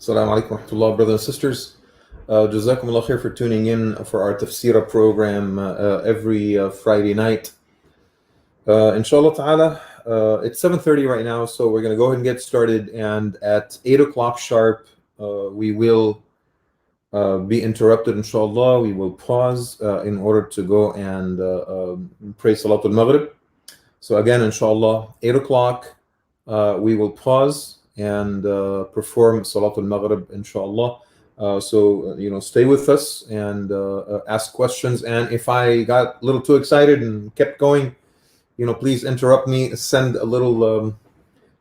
Assalamu alaikum wa rahmatullah, brothers and sisters. Jazakumullah khair for tuning in for our tafsirah program every Friday night. Inshallah ta'ala, it's 7:30 right now, so we're going to go ahead and get started. And at 8 o'clock sharp, we will be interrupted, inshallah. We will pause in order to go and pray Salatul Maghrib. So again, inshallah, 8 o'clock, we will pause and perform Salatul Maghrib, inshallah. So, stay with us and ask questions. And if I got a little too excited and kept going, please interrupt me, send a little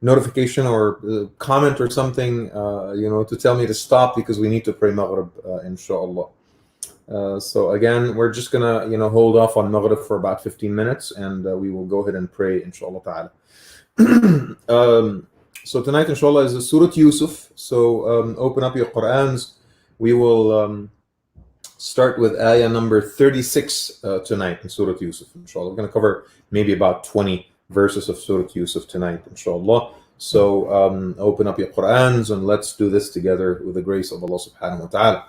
notification or comment or something, to tell me to stop because we need to pray Maghrib, inshallah. So again, we're just gonna, hold off on Maghrib for about 15 minutes and we will go ahead and pray, inshallah ta'ala. So tonight, inshallah, is Surah Yussuf. So open up your Qur'ans. We will start with ayah number 36 tonight in Surah Yussuf, inshallah. We're going to cover maybe about 20 verses of Surah Yussuf tonight, inshallah. So open up your Qur'ans and let's do this together with the grace of Allah subhanahu wa ta'ala.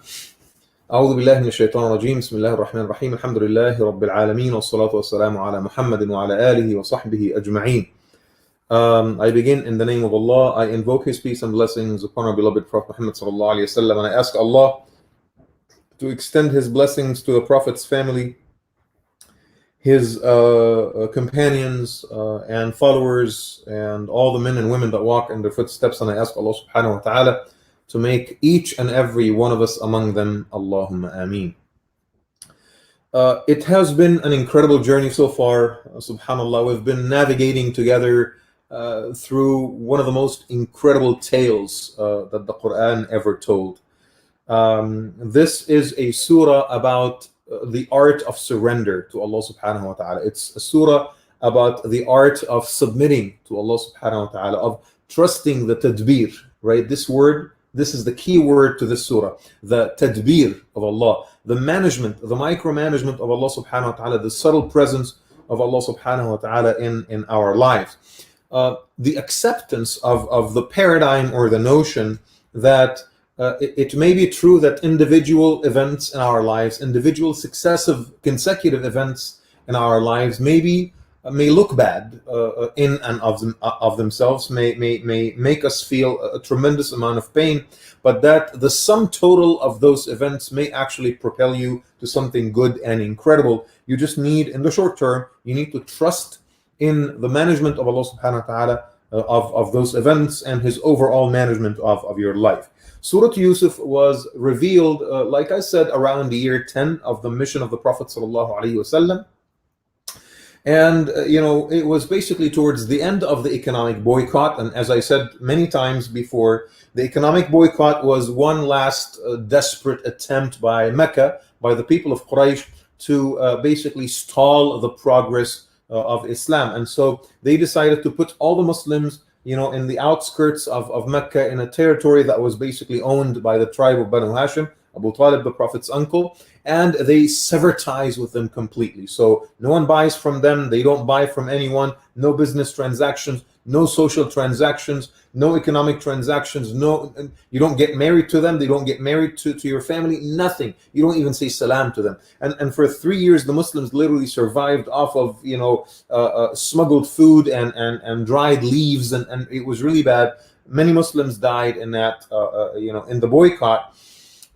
أعوذ بالله من الشيطان الرجيم بسم الله الرحمن الرحيم الحمد لله رب العالمين والصلاة والسلام على محمد وعلى آله وصحبه أجمعين. I begin in the name of Allah. I invoke His peace and blessings upon our beloved Prophet Muhammad sallallahu alaihi wasallam, and I ask Allah to extend His blessings to the Prophet's family, his companions and followers, and all the men and women that walk in their footsteps. And I ask Allah subhanahu wa ta'ala to make each and every one of us among them. Allahumma ameen. It has been an incredible journey so far. Subhanallah, we've been navigating together through one of the most incredible tales that the Quran ever told. This is a surah about the art of surrender to Allah subhanahu wa ta'ala. It's a surah about the art of submitting to Allah subhanahu wa ta'ala, of trusting the tadbir, right? This is the key word to this surah, the tadbir of Allah, the management, the micromanagement of Allah subhanahu wa ta'ala, the subtle presence of Allah subhanahu wa ta'ala in our lives. The acceptance of the paradigm or the notion that it may be true that individual events in our lives, individual consecutive events in our lives may look bad in and of themselves, may make us feel a tremendous amount of pain, but that the sum total of those events may actually propel you to something good and incredible. You just need, in the short term, you need to trust in the management of Allah subhanahu wa ta'ala of those events and His overall management of your life. Surah Yussuf was revealed, like I said, around the year 10 of the mission of the Prophet sallallahu alaihi wasallam. And, it was basically towards the end of the economic boycott. And as I said many times before, the economic boycott was one last desperate attempt by Mecca, by the people of Quraysh, to basically stall the progress of Islam. And so they decided to put all the Muslims, in the outskirts of Mecca, in a territory that was basically owned by the tribe of Banu Hashim, Abu Talib, the Prophet's uncle, and they sever ties with them completely. So no one buys from them, they don't buy from anyone, no business transactions, no social transactions, no economic transactions, you don't get married to them, they don't get married to your family, nothing. You don't even say salam to them. And for 3 years, the Muslims literally survived off of, smuggled food and dried leaves, and it was really bad. Many Muslims died in that, in the boycott.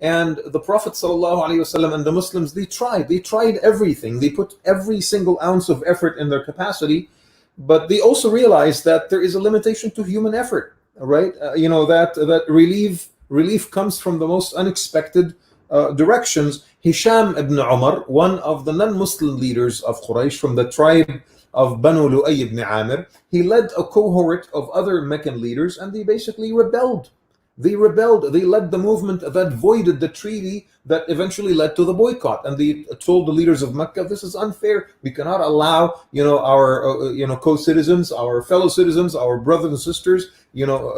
And the Prophet ﷺ and the Muslims, they tried everything. They put every single ounce of effort in their capacity, but they also realized that there is a limitation to human effort, right? That relief comes from the most unexpected directions. Hisham ibn Umar, one of the non-Muslim leaders of Quraysh from the tribe of Banu Lu'ay ibn Amir, he led a cohort of other Meccan leaders, and they basically rebelled. They rebelled. They led the movement that voided the treaty that eventually led to the boycott. And they told the leaders of Mecca, "This is unfair. We cannot allow, our, co-citizens, our fellow citizens, our brothers and sisters,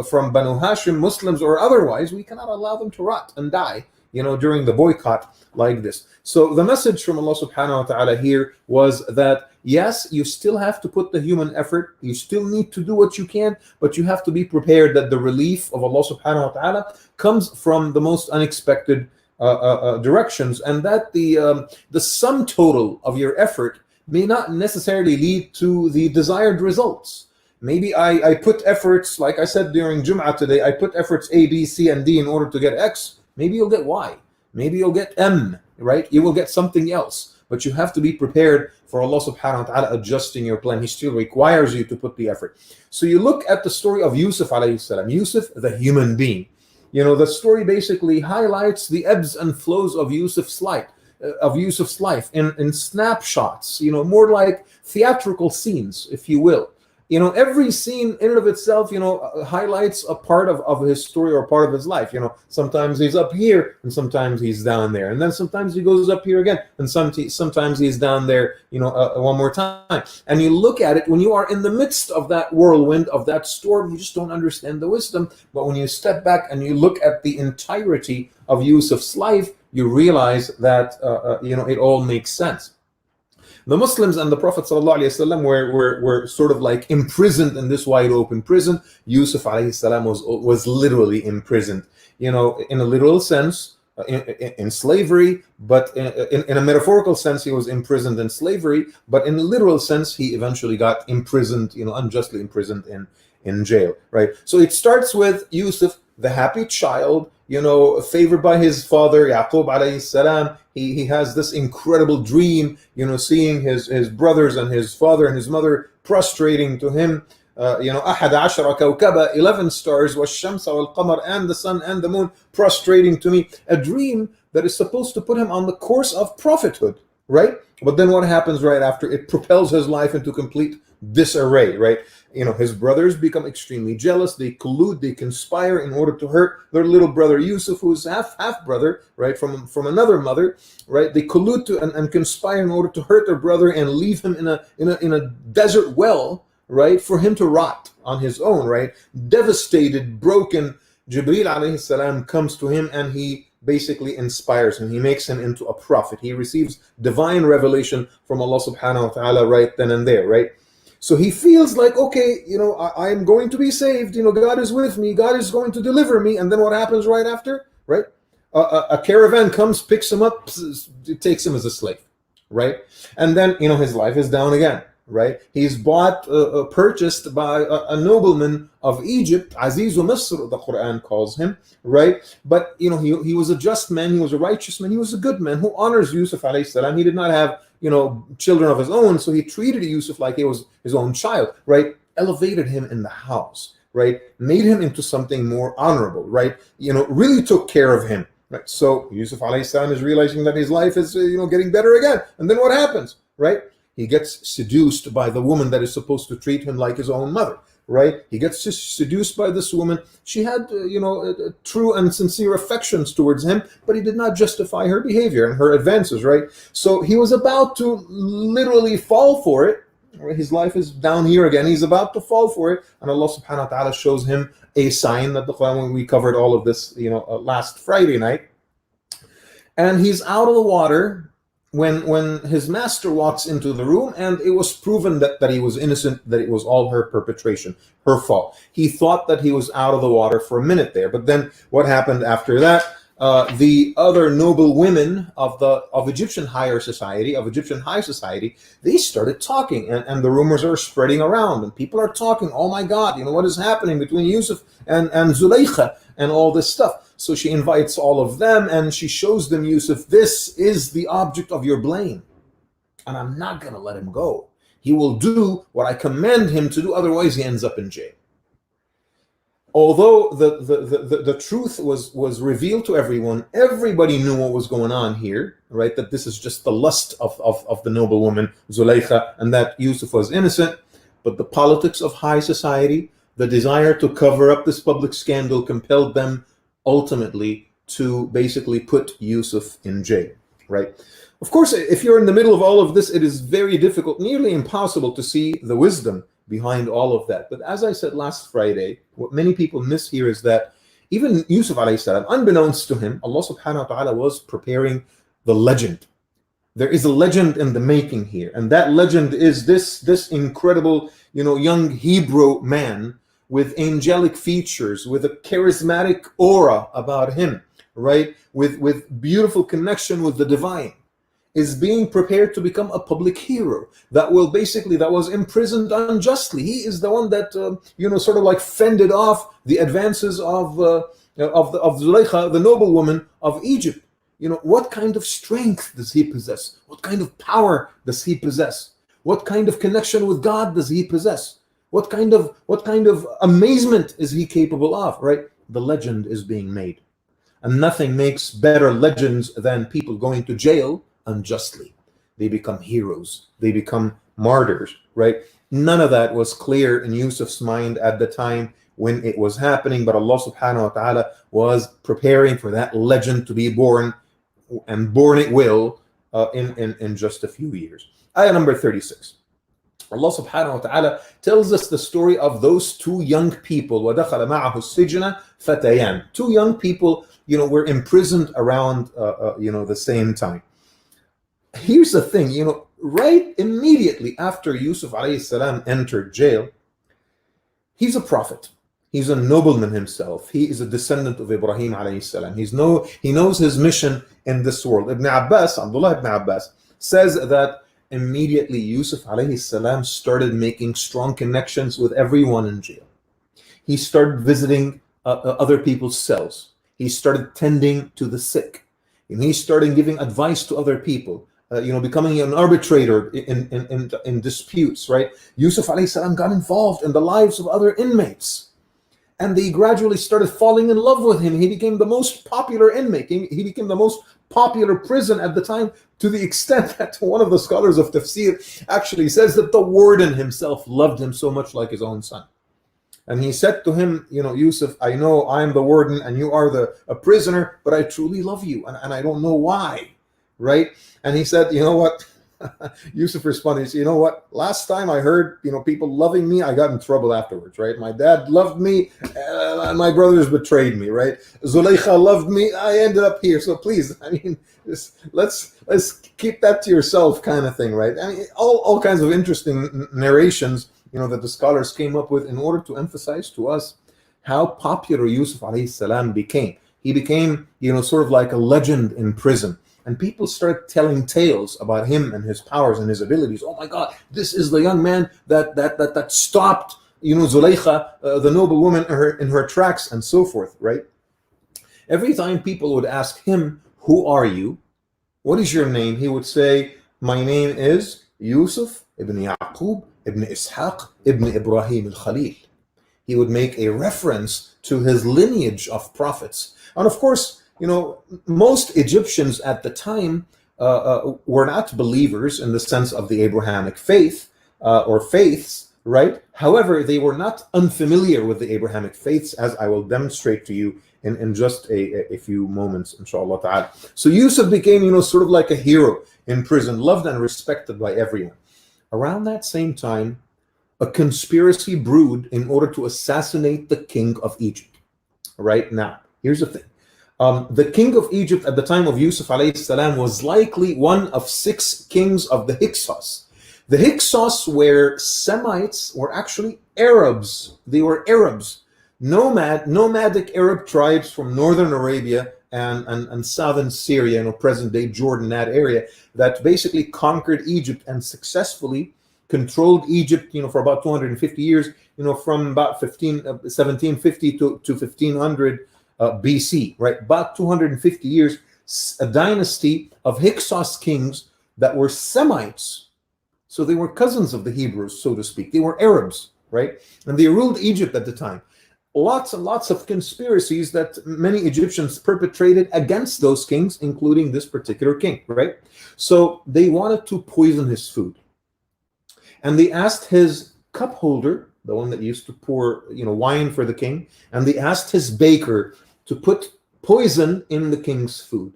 from Banu Hashim, Muslims or otherwise, we cannot allow them to rot and die, during the boycott like this." So the message from Allah subhanahu wa ta'ala here was that, yes, you still have to put the human effort, you still need to do what you can, but you have to be prepared that the relief of Allah subhanahu wa ta'ala comes from the most unexpected directions, and that the sum total of your effort may not necessarily lead to the desired results. Maybe I put efforts, like I said during Jum'ah today, I put efforts A, B, C, and D in order to get X. Maybe you'll get Y. Maybe you'll get M, right? You will get something else. But you have to be prepared for Allah subhanahu wa ta'ala adjusting your plan. He still requires you to put the effort. So you look at the story of Yusuf alayhi salam. Yusuf, the human being. The story basically highlights the ebbs and flows of Yusuf's life, in snapshots, more like theatrical scenes, if you will. Every scene in and of itself, highlights a part of his story or part of his life. Sometimes he's up here and sometimes he's down there. And then sometimes he goes up here again and sometimes he's down there, one more time. And you look at it, when you are in the midst of that whirlwind, of that storm, you just don't understand the wisdom. But when you step back and you look at the entirety of Yusuf's life, you realize that, it all makes sense. The Muslims and the Prophet ﷺ were sort of like imprisoned in this wide open prison. Yusuf ﷺ was literally imprisoned, in a literal sense, in slavery, but in a metaphorical sense, he was imprisoned in slavery, but in a literal sense, he eventually got imprisoned, unjustly imprisoned in jail, right? So it starts with Yusuf, the happy child, favored by his father, Yaqub alayhi salam. He has this incredible dream, seeing his brothers and his father and his mother prostrating to him. 11 كوكبا, 11 stars, والشمس والقمر, and the sun and the moon prostrating to me. A dream that is supposed to put him on the course of prophethood, right? But then what happens right after? It propels his life into complete disarray, right? His brothers become extremely jealous. They collude, they conspire in order to hurt their little brother Yusuf, who's half brother, right, from another mother, right? They collude and conspire in order to hurt their brother and leave him in a desert well, right, for him to rot on his own, right? Devastated, broken, Jibreel alayhi salam comes to him and he basically inspires him. He makes him into a prophet. He receives divine revelation from Allah subhanahu wa ta'ala right then and there, right? So he feels like, okay, I am going to be saved. God is with me. God is going to deliver me. And then what happens right after, right? A caravan comes, picks him up, takes him as a slave, right? And then, his life is down again, right? He's bought, purchased by a nobleman of Egypt, Azizu Misr, the Quran calls him, right? But, he was a just man. He was a righteous man. He was a good man who honors Yusuf alayhi salam. He did not have children of his own, so he treated Yusuf like he was his own child, right? Elevated him in the house, right? Made him into something more honorable, right? Really took care of him, right? So Yusuf alayhi salam is realizing that his life is, getting better again. And then what happens, right? He gets seduced by the woman that is supposed to treat him like his own mother, right? He gets seduced by this woman. She had, true and sincere affections towards him, but he did not justify her behavior and her advances, right? So he was about to literally fall for it. Right? His life is down here again. He's about to fall for it. And Allah subhanahu wa ta'ala shows him a sign that the Quran, we covered all of this, last Friday night. And he's out of the water when his master walks into the room, and it was proven that he was innocent, that it was all her perpetration, her fault. He thought that he was out of the water for a minute there, but then what happened after that? The other noble women of Egyptian high society, they started talking, and the rumors are spreading around, and people are talking. Oh my God, what is happening between Yusuf and Zulaykha and all this stuff? So she invites all of them and she shows them Yusuf. This is the object of your blame, and I'm not going to let him go. He will do what I command him to do, otherwise he ends up in jail. although the truth was revealed to everyone, everybody knew what was going on here, right? That this is just the lust of the noble woman Zulaykha, and that Yusuf was innocent. But the politics of high society, the desire to cover up this public scandal, compelled them ultimately to basically put Yusuf in jail, right? Of course, if you're in the middle of all of this, it is very difficult, nearly impossible, to see the wisdom behind all of that. But as I said last Friday, what many people miss here is that even Yusuf alayhi salam, unbeknownst to him, Allah subhanahu wa ta'ala was preparing the legend. There is a legend in the making here, and that legend is this incredible, young Hebrew man with angelic features, with a charismatic aura about him, right? With beautiful connection with the divine, is being prepared to become a public hero that was imprisoned unjustly. He is the one that sort of like fended off the advances of Zulaykha, the noble woman of Egypt. What kind of strength does he possess? What kind of power does he possess? What kind of connection with God does he possess? What kind of amazement is he capable of, right? The legend is being made. And nothing makes better legends than people going to jail unjustly. They become heroes. They become martyrs, right? None of that was clear in Yusuf's mind at the time when it was happening, but Allah subhanahu wa ta'ala was preparing for that legend to be born, and born it will in just a few years. Ayah number 36. Allah subhanahu wa ta'ala tells us the story of those two young people. وَدَخَلَ مَعَهُ السِّجْنَ فَتَيَانِ. Two young people, were imprisoned around, the same time. Here's the thing, right immediately after Yusuf alayhi salam entered jail, he's a prophet. He's a nobleman himself. He is a descendant of Ibrahim alayhi salam. He knows his mission in this world. Abdullah ibn Abbas says that immediately Yusuf alayhi salam started making strong connections with everyone in jail. He started visiting other people's cells. He started tending to the sick. And he started giving advice to other people. Becoming an arbitrator in disputes, right? Yusuf alayhi salam got involved in the lives of other inmates. And they gradually started falling in love with him. He became the most popular inmate. He became the most popular prison at the time, to the extent that one of the scholars of tafsir actually says that the warden himself loved him so much, like his own son. And he said to him, Yusuf, I know I'm the warden and you are a prisoner, but I truly love you, and I don't know why, right? And he said, you know what? Yusuf responded, he said, you know what? Last time I heard, people loving me, I got in trouble afterwards, right? My dad loved me, and my brothers betrayed me, right? Zulaykha loved me, I ended up here. So please, let's keep that to yourself, kind of thing, right? All kinds of interesting narrations, that the scholars came up with in order to emphasize to us how popular Yusuf alayhi salam became. He became, sort of like a legend in prison. And people started telling tales about him and his powers and his abilities. Oh my God, this is the young man that stopped, Zulaykha, the noble woman, in her tracks, and so forth, right? Every time people would ask him, who are you? What is your name? He would say, my name is Yusuf ibn Yaqub ibn Ishaq ibn Ibrahim al-Khalil. He would make a reference to his lineage of prophets. And of course, most Egyptians at the time were not believers in the sense of the Abrahamic faith or faiths, right? However, they were not unfamiliar with the Abrahamic faiths, as I will demonstrate to you in just a few moments, inshallah ta'ala. So Yusuf became, sort of like a hero in prison, loved and respected by everyone. Around that same time, a conspiracy brewed in order to assassinate the king of Egypt. Right now, here's the thing. The king of Egypt at the time of Yusuf alayhi salam was likely one of 6 kings of the Hyksos. The Hyksos were Semites, were actually Arabs. They were Arabs, nomadic Arab tribes from northern Arabia and southern Syria, present-day Jordan, that area, that basically conquered Egypt and successfully controlled Egypt, for about 250 years, from about 1750 to 1500 BC, right? About 250 years, a dynasty of Hyksos kings that were Semites. So they were cousins of the Hebrews, so to speak. They were Arabs, right? And they ruled Egypt at the time. lots and lots of conspiracies that many Egyptians perpetrated against those kings, including this particular king, right? So they wanted to poison his food. And they asked his cup holder, the one that used to pour, wine for the king, and they asked his baker to put poison in the king's food.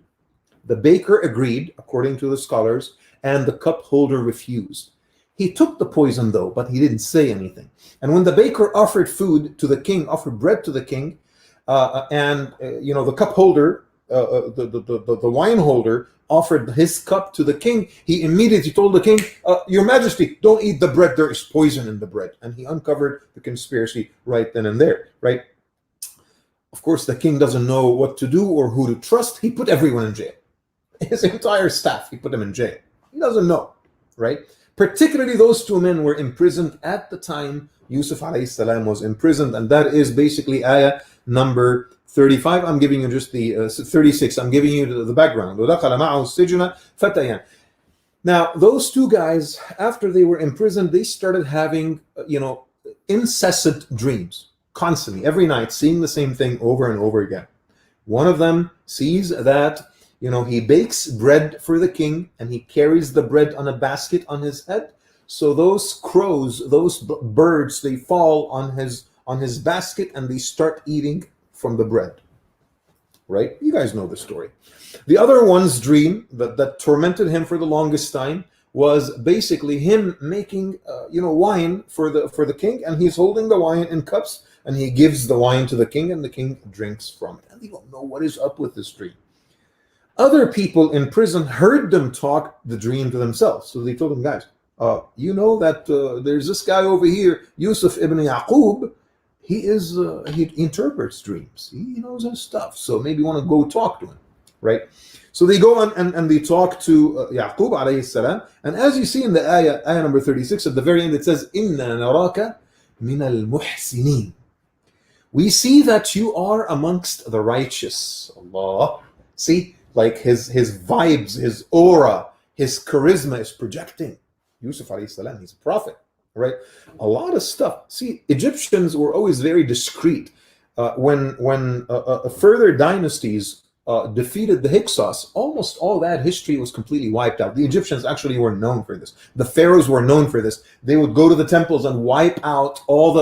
The baker agreed, according to the scholars, and the cup holder refused. He took the poison though, but he didn't say anything. And when the baker offered food to the king, offered bread to the king, the cup holder, the wine holder, offered his cup to the king, he immediately told the king, Your Majesty, don't eat the bread, there is poison in the bread. And he uncovered the conspiracy right then and there, right? Of course, the king doesn't know what to do or who to trust. He put everyone in jail. His entire staff, he put them in jail. He doesn't know, right? Particularly those two men were imprisoned at the time Yusuf alayhi salam was imprisoned, and that is basically ayah number 35. I'm giving you just the 36. I'm giving you the background. Now, those two guys, after they were imprisoned, they started having, incessant dreams, constantly, every night, seeing the same thing over and over again. One of them sees that, he bakes bread for the king and he carries the bread on a basket on his head. So those crows, those birds, they fall on his basket and they start eating from the bread. Right? You guys know the story. The other one's dream that tormented him for the longest time was basically him making, wine for the king, and he's holding the wine in cups and he gives the wine to the king and the king drinks from it. And they don't know what is up with this dream. Other people in prison heard them talk the dream to themselves. So they told them, guys, you know that there's this guy over here, Yusuf ibn Yaqub. He interprets dreams. He knows his stuff. So maybe you want to go talk to him, right? So they go on and they talk to Yaqub alayhi salam. And as you see in the ayah number 36, at the very end, it says, Inna naraka min al-muhsinin. We see that you are amongst the righteous. Allah. See? Like his vibes, his aura, his charisma is projecting. Yusuf alayhi salam, he's a prophet, right? A lot of stuff. See, Egyptians were always very discreet. When further dynasties defeated the Hyksos, almost all that history was completely wiped out. The Egyptians actually were known for this. The pharaohs were known for this. They would go to the temples and wipe out all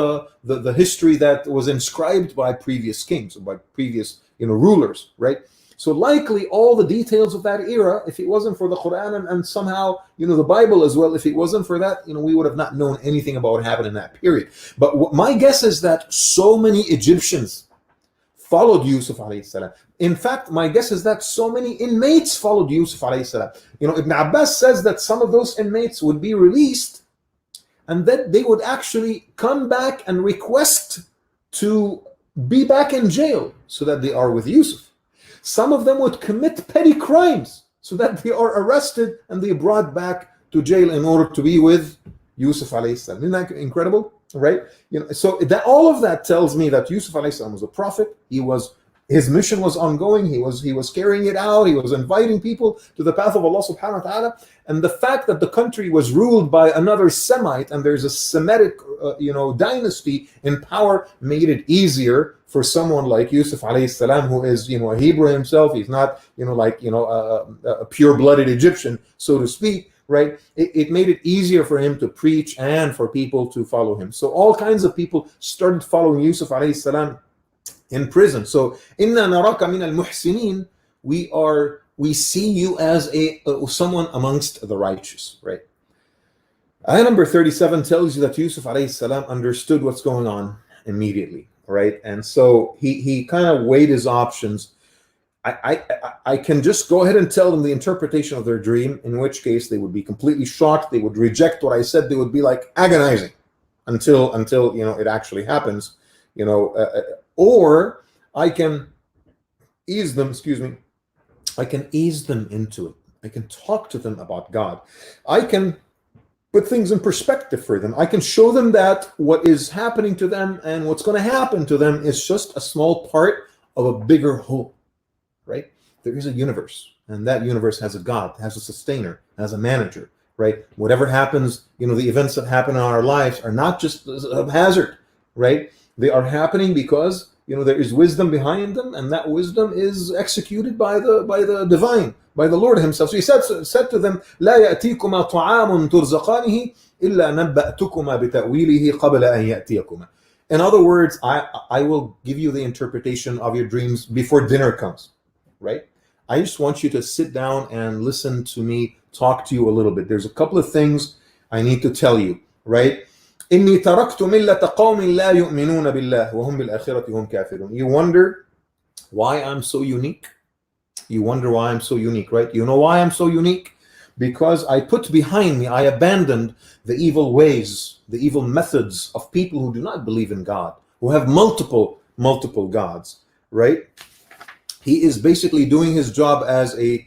the history that was inscribed by previous kings or by previous rulers, right? So likely all the details of that era, if it wasn't for the Quran and somehow, the Bible as well, if it wasn't for that, we would have not known anything about what happened in that period. But my guess is that so many Egyptians followed Yusuf alayhi salam. In fact, my guess is that so many inmates followed Yusuf alayhi salam. Ibn Abbas says that some of those inmates would be released and that they would actually come back and request to be back in jail so that they are with Yusuf. Some of them would commit petty crimes so that they are arrested and they brought back to jail in order to be with Yusuf alayhi salam. Isn't that incredible? Right? So that all of that tells me that Yusuf alayhi salam was a prophet. His mission was ongoing. He was carrying it out. He was inviting people to the path of Allah subhanahu wa ta'ala. And the fact that the country was ruled by another Semite and there's a Semitic dynasty in power made it easier for someone like Yusuf alayhi salam, who is a Hebrew himself. He's not a pure-blooded Egyptian, so to speak, right? It made it easier for him to preach and for people to follow him. So all kinds of people started following Yusuf alayhi salam in prison. So inna naraka min al-muhsinin, we see you as someone amongst the righteous, right? Ayah number 37 tells you that Yusuf alayhi salam understood what's going on immediately, right? And so he kind of weighed his options. I can just go ahead and tell them the interpretation of their dream, in which case they would be completely shocked. They would reject what I said. They would be like agonizing until it actually happens, or I can ease them, I can ease them into it. I can talk to them about God. I can put things in perspective for them. I can show them that what is happening to them and what's going to happen to them is just a small part of a bigger whole, right? There is a universe, and that universe has a God, has a sustainer, has a manager, right? Whatever happens, the events that happen in our lives are not just a hazard, right? They are happening because there is wisdom behind them, and that wisdom is executed by the divine, by the Lord Himself. So He said to them, لا يأتيكما طعام ترزقانه إلا نبأتكما بتأويله قبل أن يأتيكما. In other words, I will give you the interpretation of your dreams before dinner comes, right? I just want you to sit down and listen to me talk to you a little bit. There's a couple of things I need to tell you, right? إني تركت ملة قوم لا يؤمنون بالله وهم بالآخرة هم كافرون. You wonder why I'm so unique? You wonder why I'm so unique, right? You know why I'm so unique? Because I put behind me, I abandoned the evil ways, the evil methods of people who do not believe in God, who have multiple gods, right? He is basically doing his job as a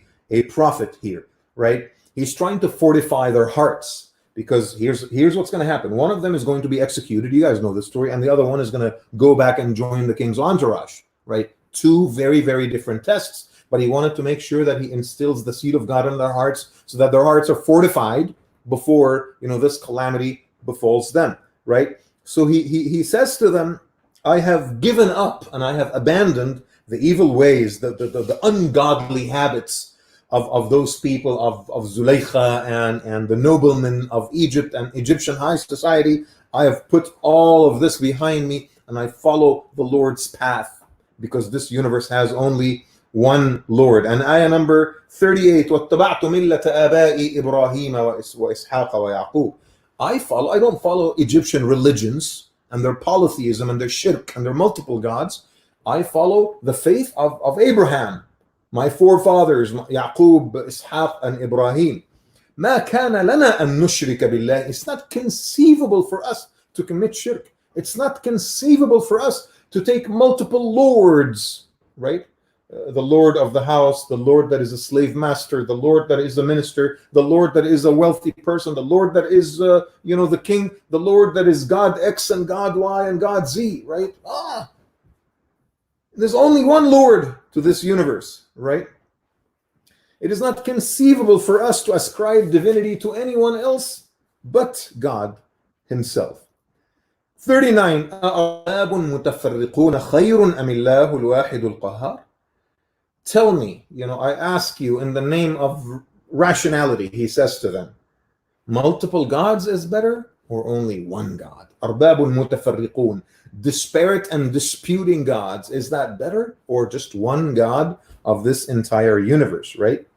prophet here, right? He's trying to fortify their hearts, because here's what's going to happen. One of them is going to be executed. You guys know this story. And the other one is going to go back and join the king's entourage, right? Two very, very different tests. But he wanted to make sure that he instills the seed of God in their hearts, so that their hearts are fortified before this calamity befalls them, right? So he says to them, I have given up and I have abandoned the evil ways, the ungodly habits of those people, of Zulaykha and the noblemen of Egypt and Egyptian high society. I have put all of this behind me, and I follow the Lord's path, because this universe has only one Lord. And ayah number 38, وَاتَّبَعْتُ مِلَّةَ آبَائِ إِبْرَاهِيمَ وَإِسْحَاقَ وَيَعْقُوبَ. I don't follow Egyptian religions and their polytheism and their shirk and their multiple gods. I follow the faith of Abraham, my forefathers, Yaqub, Ishaq, and Ibrahim. مَا كَانَ لَنَا أَن نُشْرِكَ بِاللَّهِ. It's not conceivable for us to commit shirk. It's not conceivable for us to take multiple lords, right? The Lord of the house, the Lord that is a slave master, the Lord that is a minister, the Lord that is a wealthy person, the Lord that is, the king, the Lord that is God X and God Y and God Z, right? There's only one Lord to this universe, right? It is not conceivable for us to ascribe divinity to anyone else but God Himself. 39. أَأَرْبَابٌ مُتَفَرِّقُونَ خَيْرٌ أَمِ اللَّهُ الْوَاحِدُ الْقَهَّارُ. Tell me, I ask you in the name of rationality, he says to them, multiple gods is better or only one God? أَرْبَابٌ مُتَفَرِّقُونَ. Disparate and disputing gods, is that better, or just one God of this entire universe, right?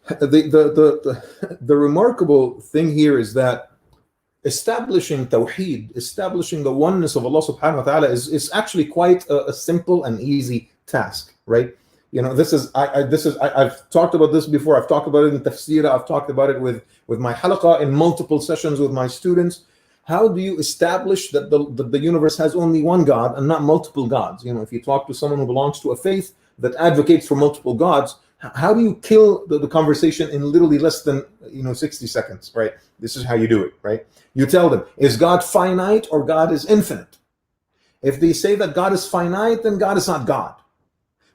The remarkable thing here is that establishing Tawheed, establishing the oneness of Allah subhanahu wa ta'ala is actually quite a simple and easy task, right? I've talked about this before. I've talked about it in tafsir. I've talked about it with my halaqah in multiple sessions with my students. How do you establish that the universe has only one God and not multiple gods? If you talk to someone who belongs to a faith that advocates for multiple gods, how do you kill the conversation in literally less than 60 seconds, right? This is how you do it, right? You tell them, is God finite or God is infinite? If they say that God is finite, then God is not God.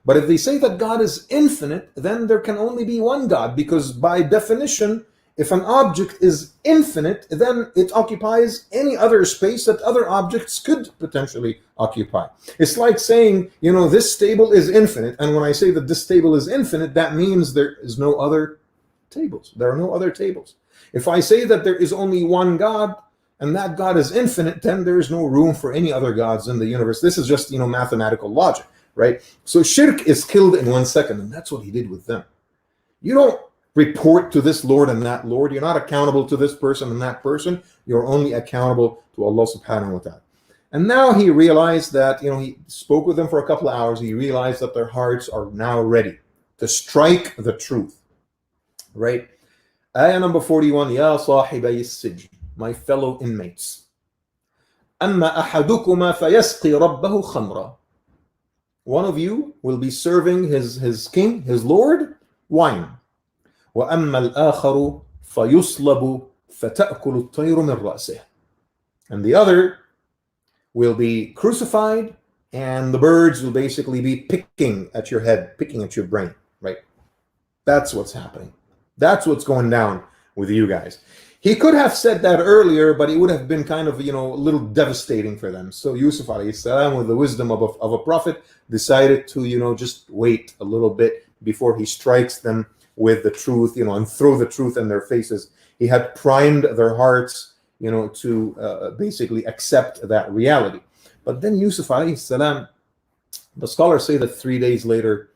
But if they say that God is infinite, then there can only be one God, because by definition, if an object is infinite, then it occupies any other space that other objects could potentially occupy. It's like saying, this table is infinite. And when I say that this table is infinite, that means there is no other tables. There are no other tables. If I say that there is only one God, and that God is infinite, then there is no room for any other gods in the universe. This is just, mathematical logic, right? So shirk is killed in 1 second, and that's what he did with them. You don't report to this Lord and that Lord. You're not accountable to this person and that person. You're only accountable to Allah subhanahu wa ta'ala. And now he realized that, he spoke with them for a couple of hours. He realized that their hearts are now ready to strike the truth, right? Ayah number 41, Ya صاحبي السجن, my fellow inmates. أما أحدكما فيسقي ربه خمرا. One of you will be serving his king, his Lord, wine. وأما الآخر فيصلب فتأكل الطير من رأسه. And the other will be crucified, and the birds will basically be picking at your head, picking at your brain, right? That's what's happening. That's what's going down with you guys. He could have said that earlier, but it would have been kind of, a little devastating for them. So Yusuf alayhi salam, with the wisdom of a prophet, decided to, just wait a little bit before he strikes them with the truth, and throw the truth in their faces. He had primed their hearts, to basically accept that reality. But then Yusuf alayhi salam, the scholars say that 3 days later,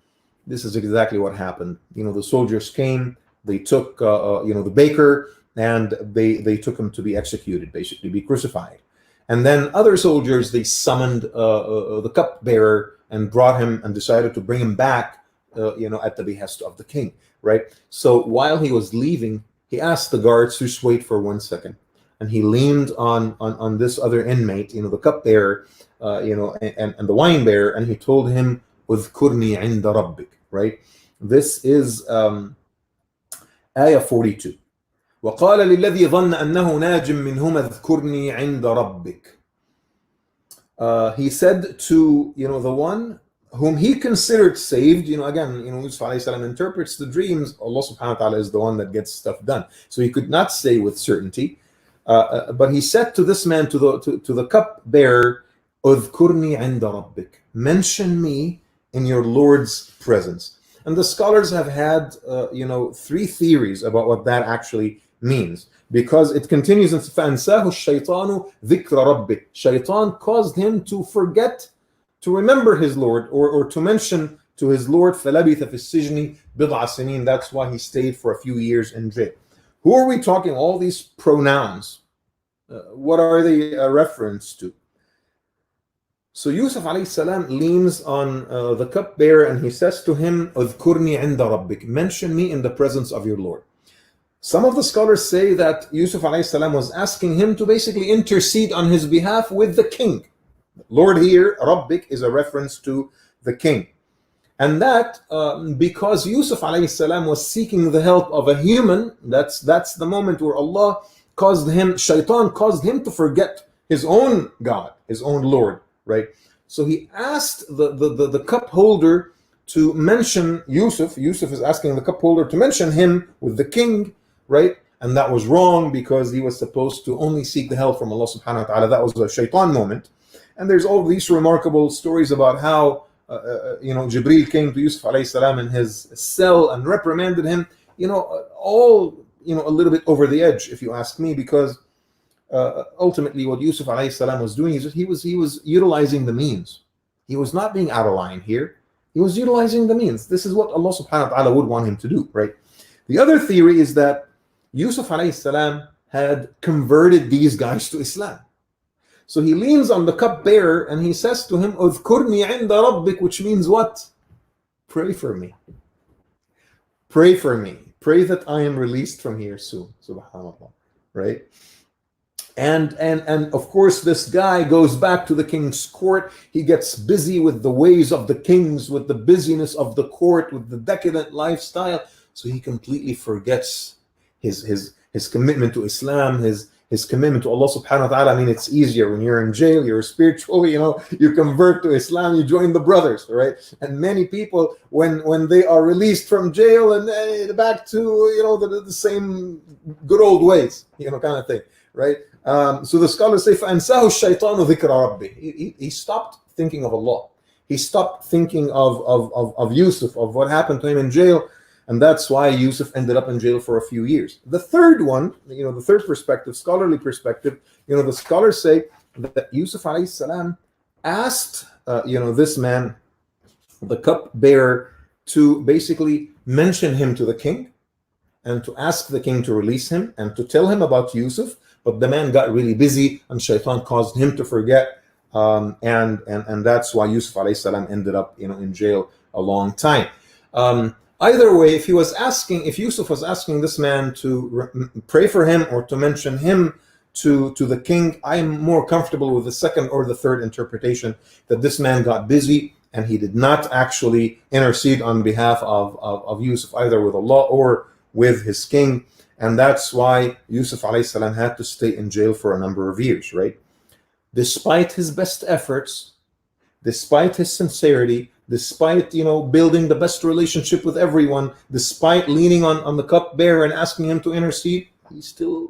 this is exactly what happened. The soldiers came, they took, the baker, and they took him to be executed, basically be crucified. And then other soldiers, they summoned the cupbearer and brought him and decided to bring him back, at the behest of the king, right? So while he was leaving, he asked the guards to just wait for 1 second. And he leaned on this other inmate, the cupbearer, and the wine bearer, and he told him, "Udhkurni 'inda rabbik," right? This is ayah 42. وقال للذي ظن أنه ناج منهما اذكرني عند ربك. He said to the one whom he considered saved. Again, Yusuf alayhi salam interprets the dreams. Allah subhanahu wa ta'ala is the one that gets stuff done. So he could not say with certainty. But he said to this man, to the cupbearer, "Udhkurni 'inda rabbik." Mention me in your Lord's presence. And the scholars have had 3 theories about what that actually means, because it continues in فَأَنْسَاهُ الشَّيْطَانُ ذِكْرَ رَبِّهِ. Shaitan caused him to forget to remember his Lord, or to mention to his Lord. فَلَبِثَ فِي السِّجْنِ بِضْعَ سِنِينَ. That's why he stayed for a few years in jail. Who are we talking? All these pronouns, what are they a reference to? So Yusuf alayhi salam leans on the cupbearer and he says to him, "Udhkurni 'inda rabbik." Mention me in the presence of your Lord. Some of the scholars say that Yusuf alayhi salam was asking him to basically intercede on his behalf with the king. Lord here, Rabbik, is a reference to the king. And that because Yusuf alayhi salam was seeking the help of a human, that's the moment where Allah Shaitan caused him to forget his own God, his own Lord, right? So he asked the cup holder to mention Yusuf. Yusuf is asking the cup holder to mention him with the king, right? And that was wrong, because he was supposed to only seek the help from Allah subhanahu wa ta'ala. That was a shaitan moment. And there's all these remarkable stories about how Jibreel came to Yusuf alayhi salam in his cell and reprimanded him, all a little bit over the edge, if you ask me, because ultimately what Yusuf alayhi salam was doing is that he was utilizing the means. He was not being out of line here. He was utilizing the means. This is what Allah subhanahu wa ta'ala would want him to do, right? The other theory is that Yusuf alayhi salam had converted these guys to Islam. So he leans on the cupbearer and he says to him, "Udhkurni 'inda rabbik," which means what? Pray for me. Pray for me. Pray that I am released from here soon. Subhanallah, right? And of course, this guy goes back to the king's court. He gets busy with the ways of the kings, with the busyness of the court, with the decadent lifestyle. So he completely forgets his commitment to Islam, his commitment to Allah subhanahu wa ta'ala. I mean, it's easier when you're in jail, you're spiritual, you convert to Islam, you join the brothers, right? And many people, when they are released from jail and back to, the same good old ways, kind of thing, right? So the scholars say, فَأَنْسَاهُ الشَّيْطَانُ ذِكْرَ رَبِّهِ. He stopped thinking of Allah. He stopped thinking of Yusuf, of what happened to him in jail. And that's why Yusuf ended up in jail for a few years. The third one, the third perspective, scholarly perspective, the scholars say that Yusuf alayhi salam asked, this man, the cupbearer, to basically mention him to the king and to ask the king to release him and to tell him about Yusuf. But the man got really busy and shaitan caused him to forget. And that's why Yusuf alayhi salam ended up, in jail a long time. Either way, if Yusuf was asking this man to pray for him or to mention him to the king, I am more comfortable with the second or the third interpretation, that this man got busy and he did not actually intercede on behalf of Yusuf, either with Allah or with his king. And that's why Yusuf alayhi salam had to stay in jail for a number of years, right? Despite his best efforts, despite his sincerity, despite building the best relationship with everyone, despite leaning on the cupbearer and asking him to intercede, he still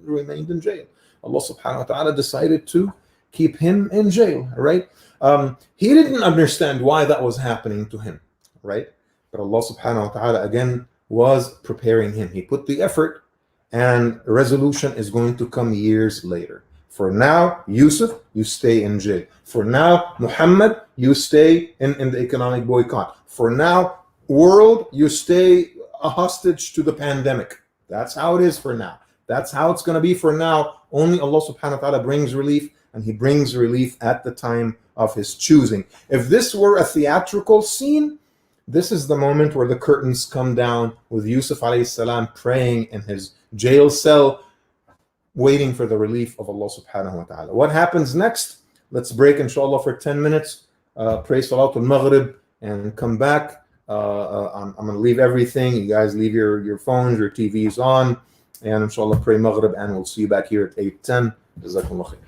remained in jail. Allah subhanahu wa ta'ala decided to keep him in jail, right? He didn't understand why that was happening to him, right? But Allah subhanahu wa ta'ala again was preparing him. He put the effort, and resolution is going to come years later. For now, Yusuf, you stay in jail. For now, Muhammad, you stay in the economic boycott. For now, world, you stay a hostage to the pandemic. That's how it is for now. That's how it's going to be for now. Only Allah subhanahu wa ta'ala brings relief, and he brings relief at the time of his choosing. If this were a theatrical scene, this is the moment where the curtains come down with Yusuf alayhi salam praying in his jail cell, waiting for the relief of Allah subhanahu wa ta'ala. What happens next? Let's break inshallah for 10 minutes, pray Salatul Maghrib, and come back. I'm going to leave everything. You guys leave your phones, your TVs on, and inshallah pray Maghrib, and we'll see you back here at 8:10. Jazakumullah khair.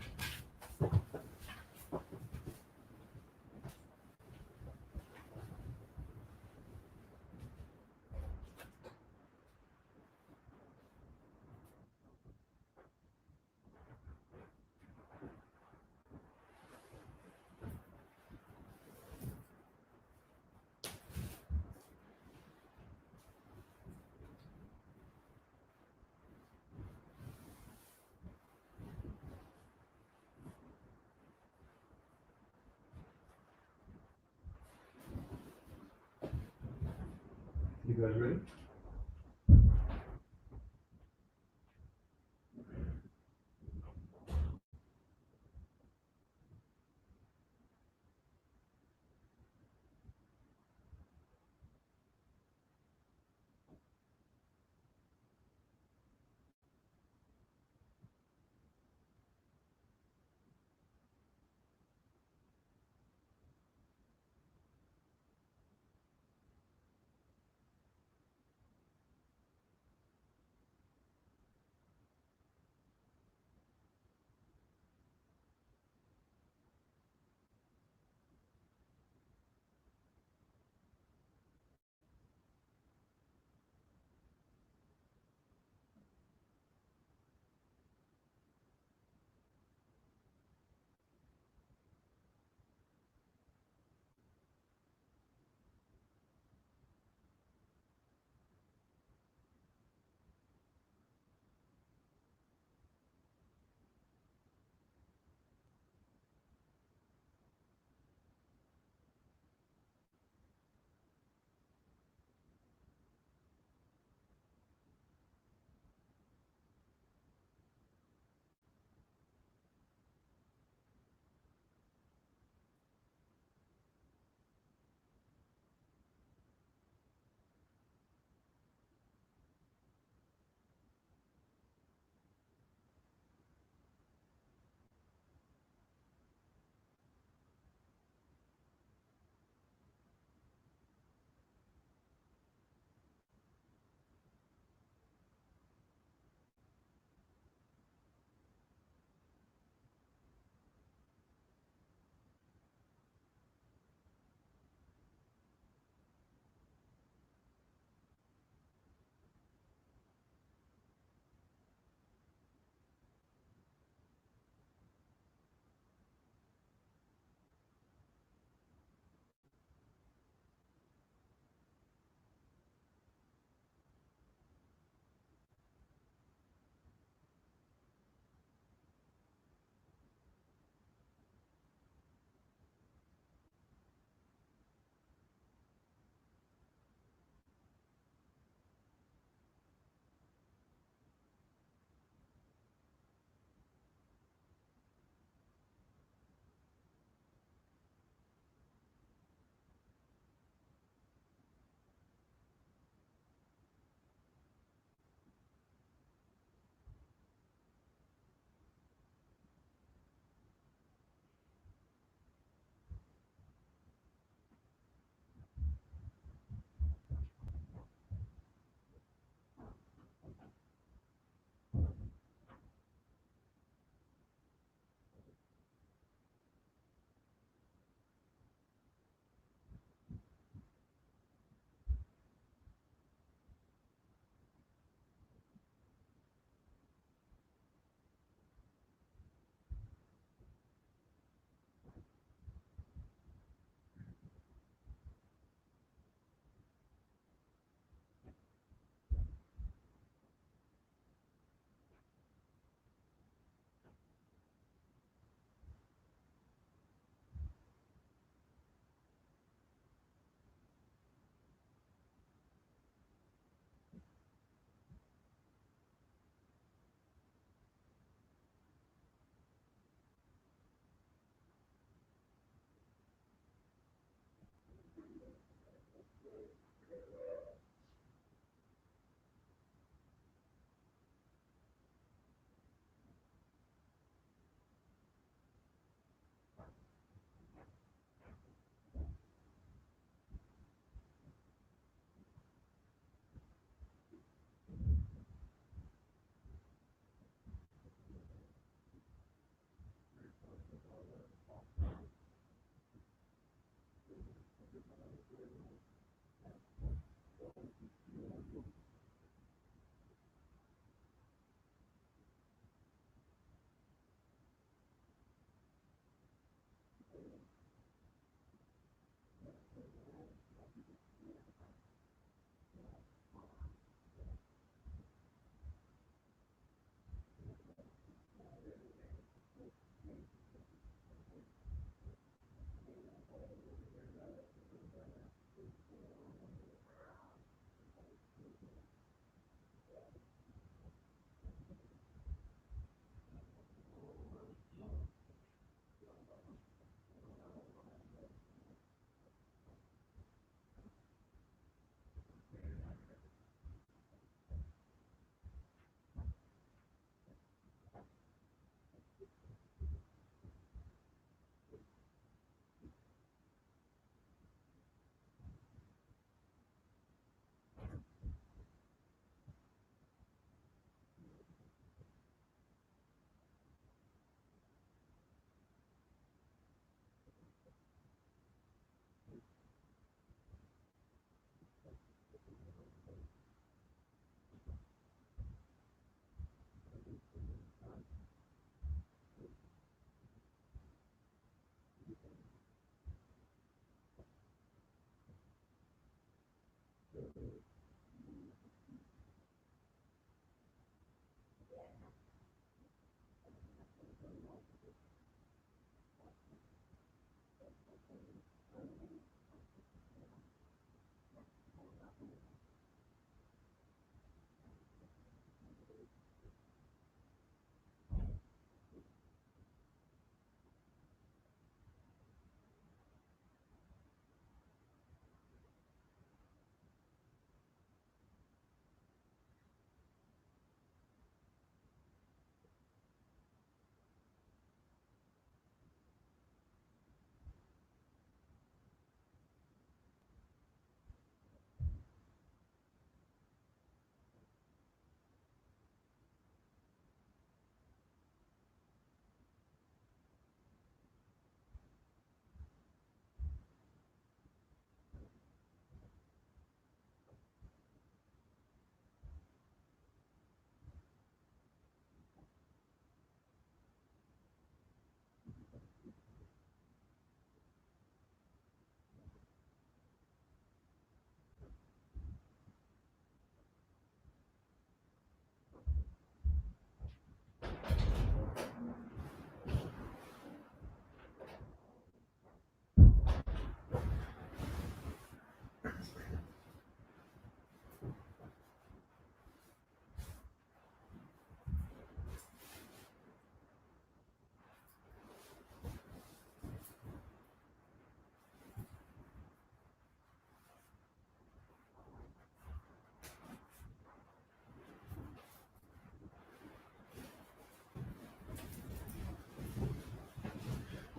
You guys ready?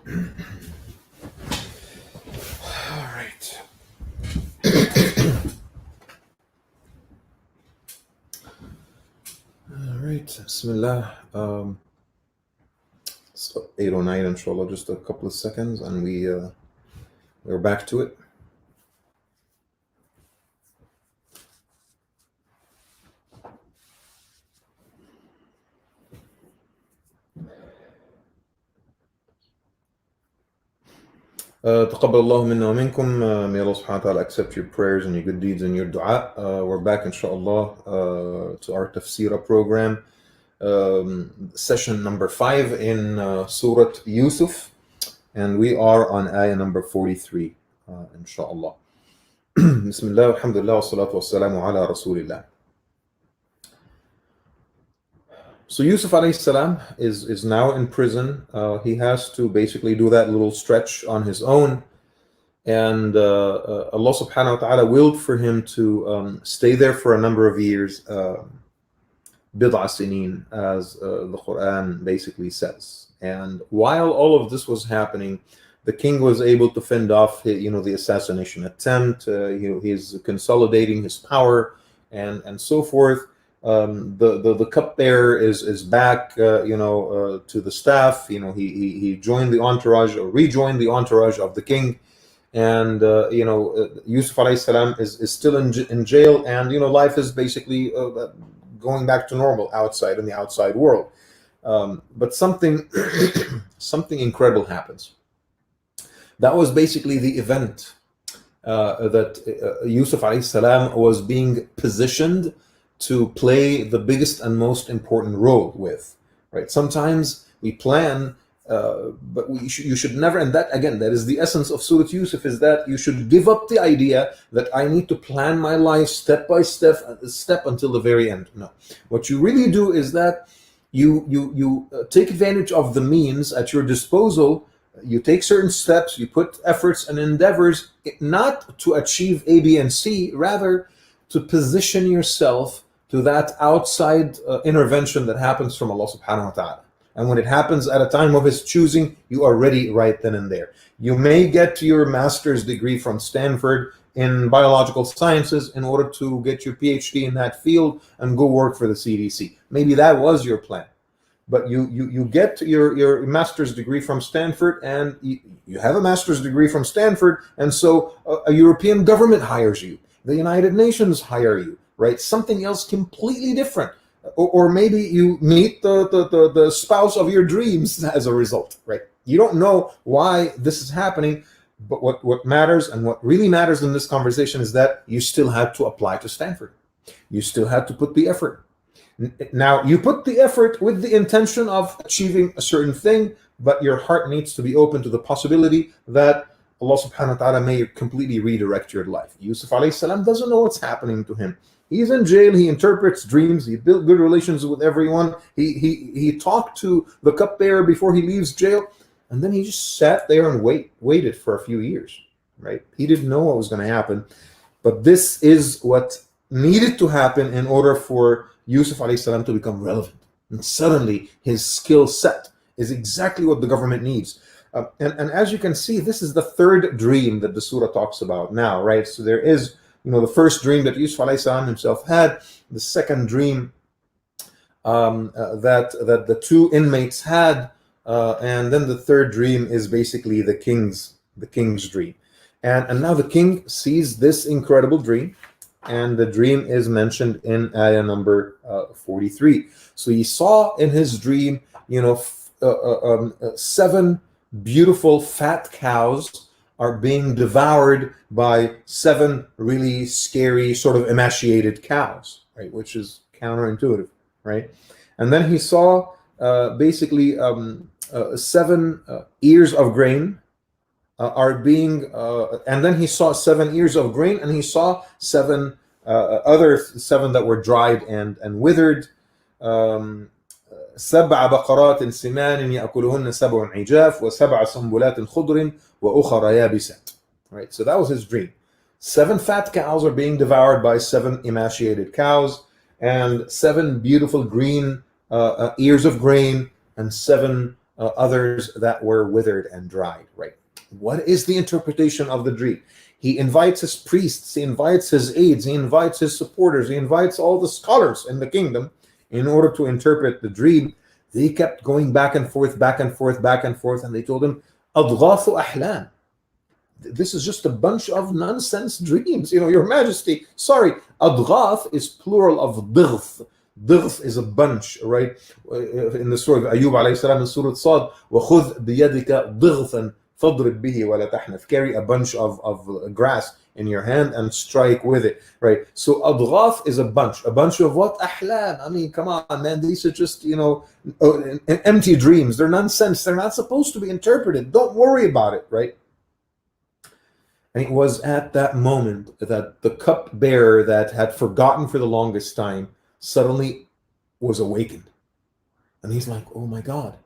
All right. All right. Bismillah. So 8:09, inshallah, just a couple of seconds, and we're back to it. تقبل الله منا ومنكم. May Allah subhanahu wa ta'ala accept your prayers and your good deeds and your dua. We're back, inshallah, to our tafsirah program. Session number 5 in Surah Yussuf. And we are on ayah number 43, inshallah. Bismillah, alhamdulillah, wa salatu wa salamu ala rasulillah. So Yusuf alayhi salam is now in prison. He has to basically do that little stretch on his own. And Allah subhanahu wa ta'ala willed for him to stay there for a number of years, bid'a sinin, as the Quran basically says. And while all of this was happening, the king was able to fend off the assassination attempt. He's consolidating his power and so forth. The cupbearer is back, to the staff. He joined the entourage, or rejoined the entourage of the king, and Yusuf alayhi salam is still in jail, and life is basically going back to normal outside in the outside world. But something something incredible happens. That was basically the event that Yusuf alayhi salam was being positioned to play the biggest and most important role with. Right? Sometimes we plan, but you should never. And that again, that is the essence of Surah Yusuf, is that you should give up the idea that I need to plan my life step by step until the very end. No, what you really do is that you take advantage of the means at your disposal. You take certain steps, you put efforts and endeavors not to achieve A, B, and C, rather to position yourself to that outside intervention that happens from Allah subhanahu wa ta'ala. And when it happens at a time of His choosing, you are ready right then and there. You may get to your master's degree from Stanford in biological sciences in order to get your PhD in that field and go work for the CDC. Maybe that was your plan. But you get your master's degree from Stanford, and you have a master's degree from Stanford, and so a European government hires you. The United Nations hire you, right? Something else completely different. Or maybe you meet the spouse of your dreams as a result, right? You don't know why this is happening, but what matters, and what really matters in this conversation, is that you still had to apply to Stanford. You still had to put the effort. Now, you put the effort with the intention of achieving a certain thing, but your heart needs to be open to the possibility that Allah subhanahu wa ta'ala may completely redirect your life. Yusuf alayhi salam doesn't know what's happening to him. He's in jail, he interprets dreams, he built good relations with everyone, he talked to the cupbearer before he leaves jail, and then he just sat there and waited for a few years, right? He didn't know what was going to happen, but this is what needed to happen in order for Yusuf alayhi salam to become relevant. And suddenly his skill set is exactly what the government needs. And as you can see, this is the third dream that the surah talks about now, right? So there is, the first dream that Yusuf alayhi salam himself had, the second dream that the two inmates had, and then the third dream is basically the king's dream. And now the king sees this incredible dream, and the dream is mentioned in ayah number 43. So he saw in his dream, 7 beautiful fat cows are being devoured by 7 really scary, sort of emaciated cows, right? Which is counterintuitive, right? And then he saw basically 7 ears of grain are being, and then he saw 7 ears of grain, and he saw 7 other 7 that were dried and withered. 7 بقرات سمان يأكلهن 7 عجاف و7 سنبلات خضر وأخرى يابسات. Right, so that was his dream. 7 fat cows are being devoured by 7 emaciated cows, and 7 beautiful green ears of grain, and 7 others that were withered and dried. Right. What is the interpretation of the dream? He invites his priests, he invites his aides, he invites his supporters, he invites all the scholars in the kingdom in order to interpret the dream. They kept going back and forth, back and forth, back and forth, and they told him, أضغاث أحلام. This is just a bunch of nonsense dreams. Your Majesty, sorry, أضغاث is plural of ضغث. ضغث is a bunch, right? In the story of Ayub alayhi salam in Surah Sad, وَخُذْ بِيَدِكَ ضِغْثًا فَضْرِبْ بِهِ وَلَا تَحْنَثْ. Carry a bunch of grass in your hand and strike with it, right? So adghaf is a bunch of what? Ahlam. I mean, come on, man. These are just, empty dreams. They're nonsense. They're not supposed to be interpreted. Don't worry about it, right? And it was at that moment that the cupbearer that had forgotten for the longest time suddenly was awakened. And he's like, oh my God,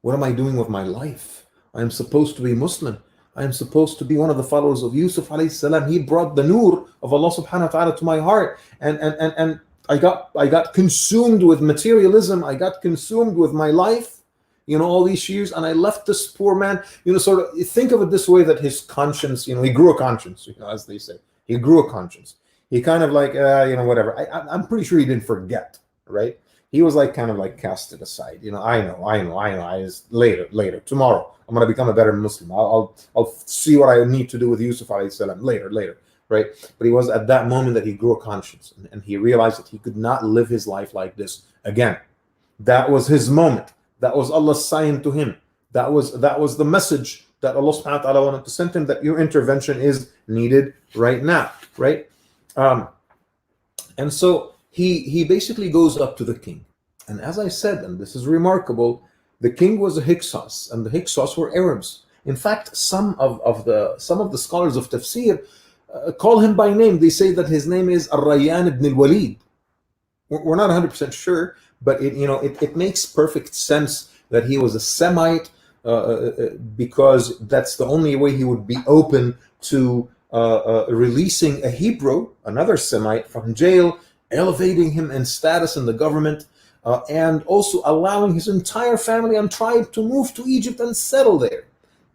what am I doing with my life? I am supposed to be Muslim. I am supposed to be one of the followers of Yusuf alayhi salam. He brought the nur of Allah subhanahu wa ta'ala to my heart. And I got consumed with materialism. I got consumed with my life, all these years. And I left this poor man, sort of think of it this way, that his conscience, he grew a conscience, as they say. He grew a conscience. He kind of like, whatever. I'm pretty sure he didn't forget, right? He was like kind of like casted aside. I just later, tomorrow. I'm gonna become a better Muslim. I'll see what I need to do with Yusuf alayhi salam later, right? But he was at that moment that he grew a conscience, and he realized that he could not live his life like this again. That was his moment. That was Allah's sign to him. That was the message that Allah subhanahu wa ta'ala wanted to send him, that your intervention is needed right now, right? And so he basically goes up to the king. And as I said, and this is remarkable, the king was a Hyksos, and the Hyksos were Arabs. In fact, some of the scholars of tafsir call him by name. They say that his name is Ar-Rayyan ibn al-Walid. We're not 100% sure, but it makes perfect sense that he was a Semite, because that's the only way he would be open to releasing a Hebrew, another Semite, from jail, elevating him in status in the government, and also allowing his entire family and tribe to move to Egypt and settle there.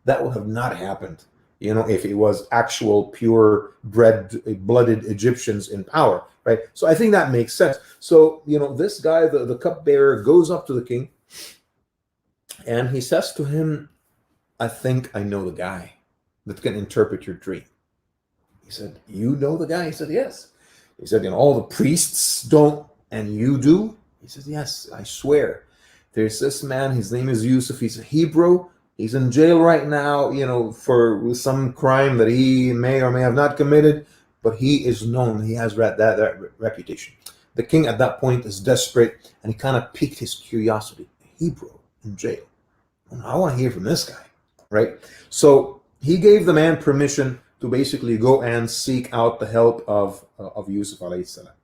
That would have not happened, if it was actual pure blooded Egyptians in power, right? So I think that makes sense. So, this guy, the cupbearer, goes up to the king, and he says to him, I think I know the guy that can interpret your dream. He said, you know the guy? He said, yes. He said, all the priests don't, and you do? He says, yes, I swear. There's this man, his name is Yusuf. He's a Hebrew. He's in jail right now, for some crime that he may or may have not committed, but he is known. He has that reputation. The king at that point is desperate, and he kind of piqued his curiosity. A Hebrew in jail. I want to hear from this guy, right? So he gave the man permission to basically go and seek out the help of Yusuf alayhi salam.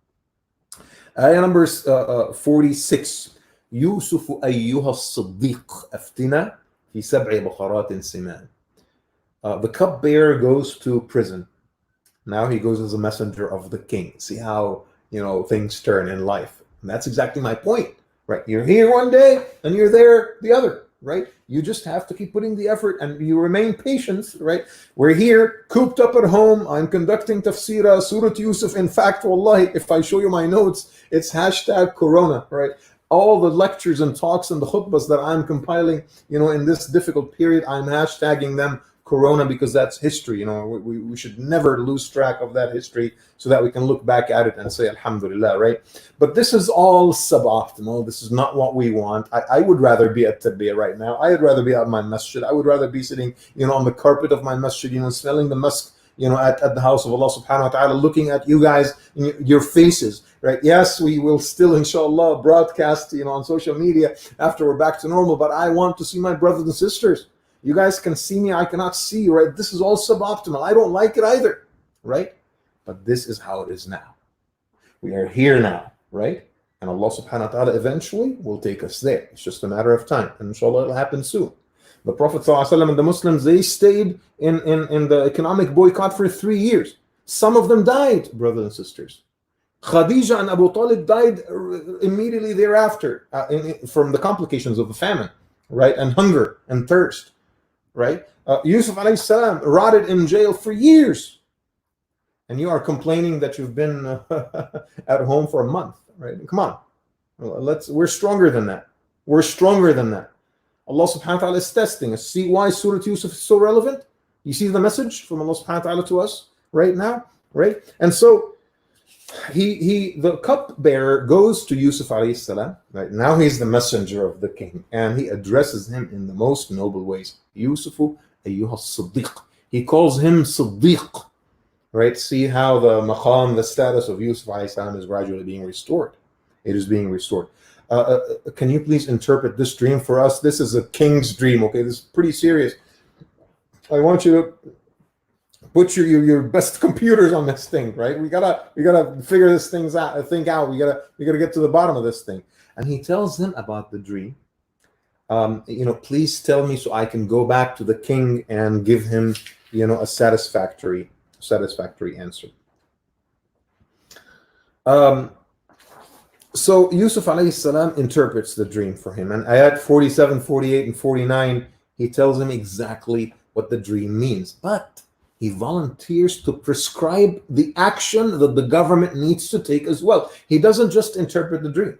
Ayah number 46. يوسف أيها الصديق أفتنا في سبع بقرات سمان. The cupbearer goes to prison. Now he goes as a messenger of the king. See how things turn in life. And that's exactly my point, right? You're here one day and you're there the other, right? You just have to keep putting the effort, and you remain patient, right? We're here, cooped up at home. I'm conducting tafsirah, Surah Yussuf. In fact, wallahi, if I show you my notes, it's hashtag Corona, right? All the lectures and talks and the khutbahs that I'm compiling, in this difficult period, I'm hashtagging them Corona, because that's history. We should never lose track of that history, so that we can look back at it and say Alhamdulillah, right? But this is all suboptimal. This is not what we want. I would rather be at Tarbiyah right now. I would rather be at my masjid. I would rather be sitting, on the carpet of my masjid, smelling the musk, at the house of Allah subhanahu wa ta'ala, looking at you guys, your faces, right? Yes, we will still, inshallah, broadcast, on social media after we're back to normal, but I want to see my brothers and sisters. You guys can see me, I cannot see you, right? This is all suboptimal. I don't like it either, right? But this is how it is now. We are here now, right? And Allah subhanahu wa ta'ala eventually will take us there. It's just a matter of time. And inshallah, it'll happen soon. The Prophet ﷺ and the Muslims, they stayed in the economic boycott for 3 years. Some of them died, brothers and sisters. Khadija and Abu Talib died immediately thereafter from the complications of the famine, right? And hunger and thirst. Right? Yusuf alayhi salam rotted in jail for years. And you are complaining that you've been at home for a month, right? Come on. We're stronger than that. We're stronger than that. Allah subhanahu wa ta'ala is testing us. See why Surah Yusuf is so relevant? You see the message from Allah subhanahu wa ta'ala to us right now, right? And so the cupbearer goes to Yusuf alayhi salam, right? Now he's the messenger of the king, and he addresses him in the most noble ways. Yusufu ayyuha siddiq. He calls him Siddiq, right? See how the maqam, the status of Yusuf alayhi salam is gradually being restored. It is being restored. Can you please interpret this dream for us? This is a king's dream, okay? This is pretty serious. I want you to put your best computers on this thing, right? We gotta figure this thing out. We gotta get to the bottom of this thing. And he tells them about the dream. Please tell me so I can go back to the king and give him, a satisfactory answer. So Yusuf alayhi salam interprets the dream for him, and ayat 47, 48, and 49, he tells him exactly what the dream means. But he volunteers to prescribe the action that the government needs to take as well. He doesn't just interpret the dream.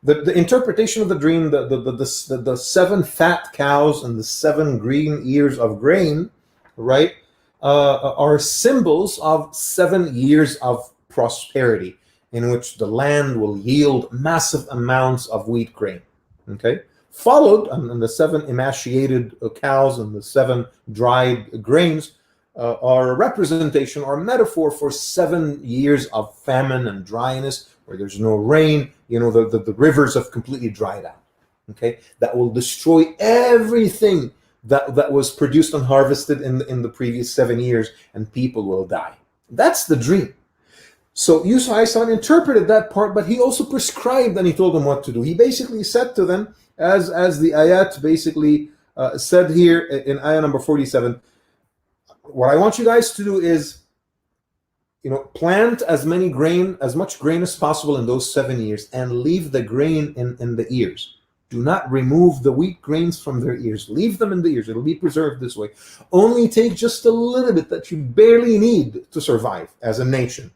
The interpretation of the dream, the seven fat cows and the seven green ears of grain, right, are symbols of 7 years of prosperity in which the land will yield massive amounts of wheat grain. Okay, followed, and the seven emaciated cows and the seven dried grains are a representation or a metaphor for 7 years of famine and dryness, where there's no rain. The rivers have completely dried out. Okay, that will destroy everything that was produced and harvested in the previous 7 years, and people will die. That's the dream. So Yusuf alayhi interpreted that part, but he also prescribed and he told them what to do. He basically said to them, as the ayat basically said here in ayah number 47, what I want you guys to do is, plant as much grain as possible in those 7 years, and leave the grain in the ears. Do not remove the wheat grains from their ears. Leave them in the ears. It'll be preserved this way. Only take just a little bit that you barely need to survive as a nation.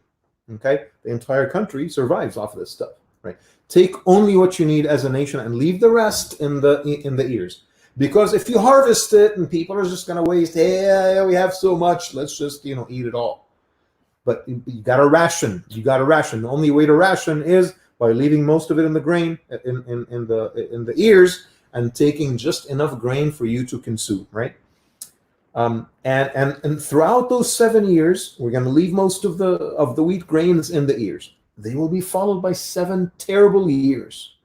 Okay? The entire country survives off of this stuff, right? Take only what you need as a nation and leave the rest in the ears. Because if you harvest it and people are just going to waste, hey, we have so much, let's just, eat it all. But you got to ration. You got to ration. The only way to ration is by leaving most of it in the grain, in the ears, and taking just enough grain for you to consume, right? And throughout those 7 years, we're going to leave most of the wheat grains in the ears. They will be followed by 7 terrible years.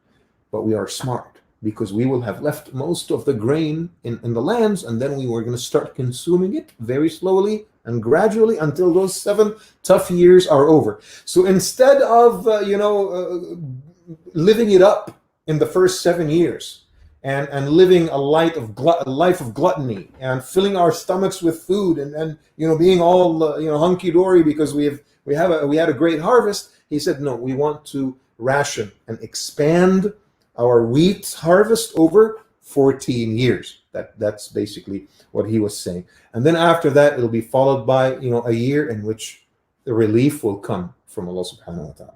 But we are smart, because we will have left most of the grain in the lands, and then we were going to start consuming it very slowly and gradually until those 7 tough years are over. So instead of living it up in the first 7 years and living a life of gluttony and filling our stomachs with food and being all hunky-dory because we had a great harvest, he said, no, we want to ration and expand our wheat harvest over 14 years. That's basically what he was saying. And then after that, it'll be followed by a year in which the relief will come from Allah subhanahu wa ta'ala.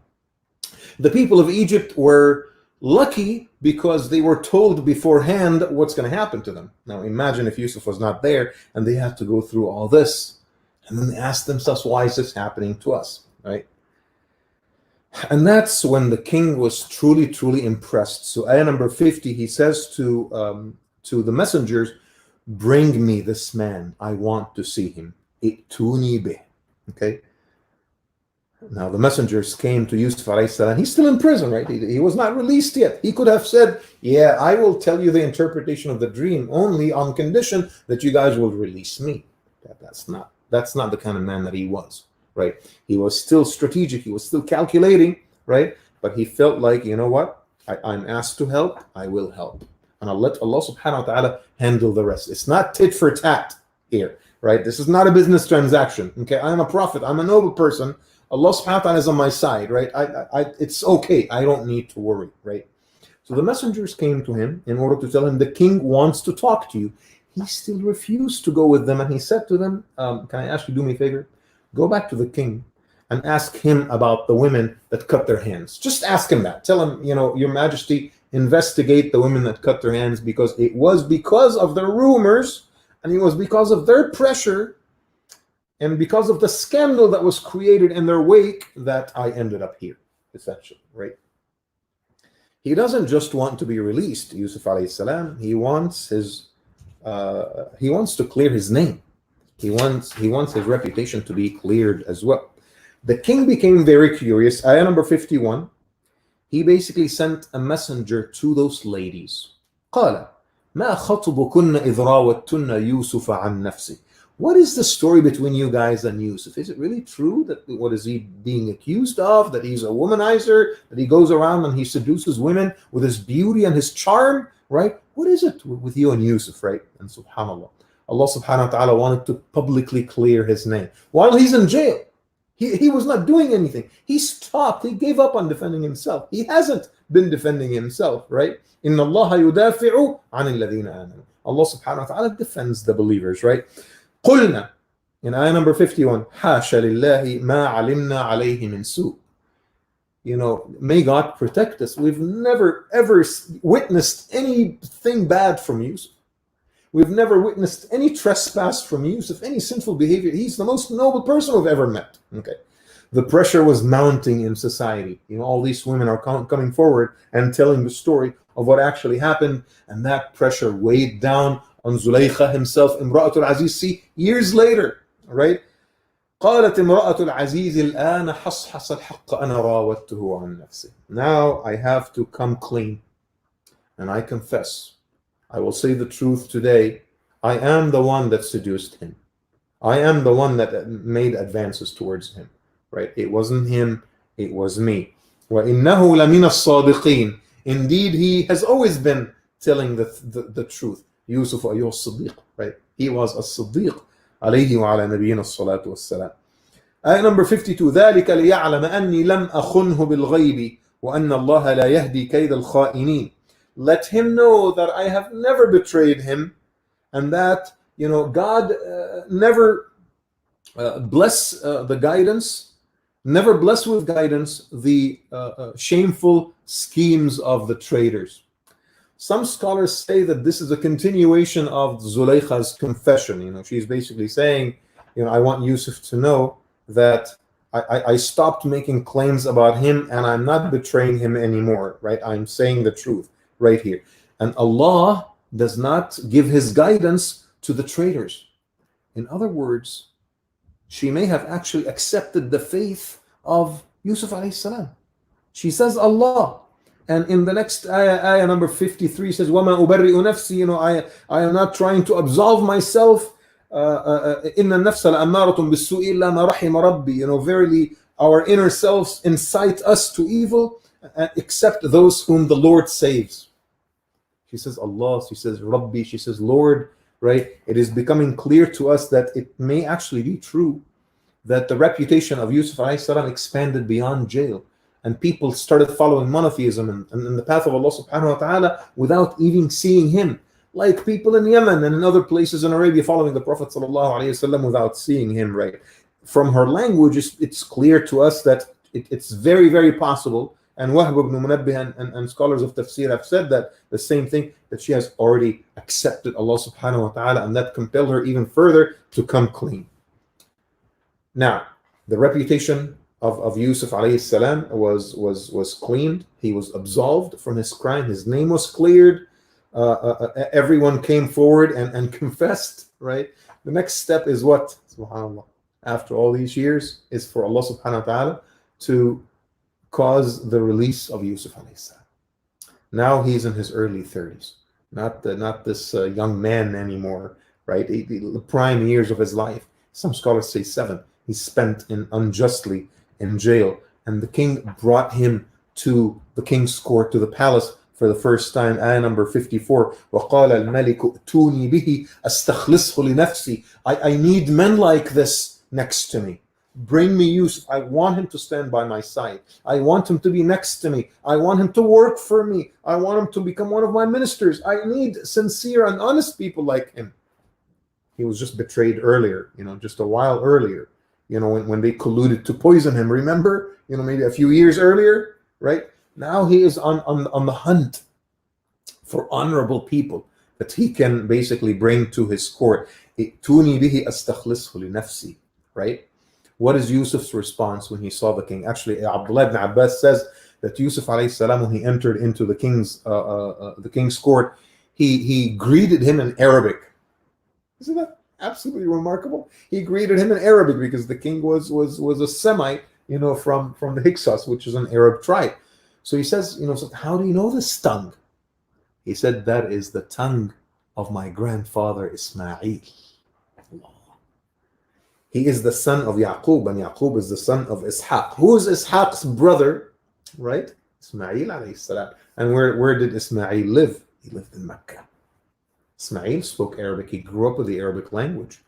The people of Egypt were lucky because they were told beforehand what's going to happen to them. Now imagine if Yusuf was not there and they had to go through all this, and then they asked themselves, why is this happening to us, right? And that's when the king was truly, truly impressed. So ayah number 50, he says to the messengers, bring me this man. I want to see him. I'tuni bih. Okay. Now the messengers came to Yusuf alayhi salam. He's still in prison, right? He was not released yet. He could have said, yeah, I will tell you the interpretation of the dream only on condition that you guys will release me. That's not the kind of man that he was. Right? He was still strategic. He was still calculating, right? But he felt like, you know what? I'm asked to help. I will help. And I'll let Allah subhanahu wa ta'ala handle the rest. It's not tit for tat here, right? This is not a business transaction. Okay, I'm a prophet. I'm a noble person. Allah subhanahu wa ta'ala is on my side, right? It's okay. I don't need to worry, right? So the messengers came to him in order to tell him the king wants to talk to you. He still refused to go with them. And he said to them, can I ask you to do me a favor? Go back to the king and ask him about the women that cut their hands. Just ask him that. Tell him, Your Majesty, investigate the women that cut their hands, because it was because of the rumors and it was because of their pressure and because of the scandal that was created in their wake that I ended up here, essentially, right? He doesn't just want to be released, Yusuf alayhi salam. He wants to clear his name. He wants his reputation to be cleared as well. The king became very curious. Ayah number 51, he basically sent a messenger to those ladies. قال ما خطبكن إذ راوتن يوسف عن نفسه. What is the story between you guys and Yusuf? Is it really true that what is he being accused of? That he's a womanizer? That he goes around and he seduces women with his beauty and his charm? Right? What is it with you and Yusuf? Right? And subhanallah, Allah subhanahu wa ta'ala wanted to publicly clear his name while he's in jail. He was not doing anything. He stopped. He gave up on defending himself. He hasn't been defending himself, right? Inna Allah yudafi'u anil ladhina amanu. Allah subhanahu wa ta'ala defends the believers, right? قُلْنَا, in ayah number 51, حَاشَ لِلَّهِ مَا عَلِمْنَا عَلَيْهِ مِنْ سُوءٍ. may God protect us. We've never ever witnessed anything bad from Yusuf. We've never witnessed any trespass from Yusuf, any sinful behavior. He's the most noble person we've ever met. Okay. The pressure was mounting in society. All these women are coming forward and telling the story of what actually happened, and that pressure weighed down on Zulaykha himself, Imra'atul Aziz. See, years later, right? قالت امرأة العزيز الآن حصحص الحق أنا راودته عن نفسه. Now I have to come clean, and I confess. I will say the truth today. I am the one that seduced him. I am the one that made advances towards him. Right? It wasn't him, it was me. وَإِنَّهُ لَمِنَ الصَّادِقِينَ. Indeed, he has always been telling the truth. Yusuf أيها الصديق. Right? He was a Siddiq. عليه وعلى نبينا الصلاة والسلام. Ayah number 52. ذلك ليعلم أني لم أخنه بالغيب وأن الله لا يهدي كيد الخائنين. Let him know that I have never betrayed him, and that God never bless the guidance. Never bless with guidance the shameful schemes of the traitors. Some scholars say that this is a continuation of Zulaykha's confession. She's basically saying, I want Yusuf to know that I stopped making claims about him, and I'm not betraying him anymore, right? I'm saying the truth right here. And Allah does not give his guidance to the traitors. In other words, she may have actually accepted the faith of Yusuf alayhi salam. She says Allah. And in the next ayah number 53 says, وَمَا أُبَرِّئُ نَفْسِي. I am not trying to absolve myself. إِنَّ النَّفْسَ لَأَمَّارَةٌ بِالسُّوءِ إِلَّا مَا رَحِمَ رَبِّي. Verily, our inner selves incite us to evil, except those whom the Lord saves. She says Allah, she says Rabbi, she says Lord, right? It is becoming clear to us that it may actually be true that the reputation of Yusuf alayhi salam expanded beyond jail, and people started following monotheism and the path of Allah subhanahu wa ta'ala without even seeing him, like people in Yemen and in other places in Arabia following the Prophet sallallahu alayhi wasallam without seeing him, right? From her language, it's clear to us that it's very, very possible, and Wahb ibn Munabbih and scholars of tafsir have said that the same thing, that she has already accepted Allah subhanahu wa ta'ala, and that compelled her even further to come clean. Now, the reputation of Yusuf alayhi salam was cleaned. He was absolved from his crime. His name was cleared. Everyone came forward and confessed, right? The next step is what? SubhanAllah. After all these years, is for Allah subhanahu wa ta'ala to cause the release of Yusuf alayhi salam. Now he's in his early 30s. Not this young man anymore, right? The prime years of his life. Some scholars say 7. He spent unjustly in jail, and the king brought him to the king's court, to the palace for the first time. Ayah number 54. وَقَالَ الْمَلِكُ ائْتُونِي بِهِ أَسْتَخْلِصْهُ لِنَفْسِي. I need men like this next to me. Bring me Yusuf. I want him to stand by my side. I want him to be next to me. I want him to work for me. I want him to become one of my ministers. I need sincere and honest people like him. He was just betrayed earlier, just a while earlier. When they colluded to poison him, remember? Maybe a few years earlier, right? Now he is on the hunt for honorable people that he can basically bring to his court. Tuni bihi astakhlishu li nafsi, right? What is Yusuf's response when he saw the king? Actually, Abdullah ibn Abbas says that Yusuf alayhi salam, when he entered into the king's court, he greeted him in Arabic. Isn't that absolutely remarkable? He greeted him in Arabic because the king was a Semite, from the Hyksos, which is an Arab tribe. So he says, how do you know this tongue? He said, that is the tongue of my grandfather Ismail. He is the son of Yaqub, and Yaqub is the son of Ishaq. Who is Ishaq's brother? Right? Ismail alayhi salam. And where did Ismail live? He lived in Mecca. Ismail spoke Arabic. He grew up with the Arabic language.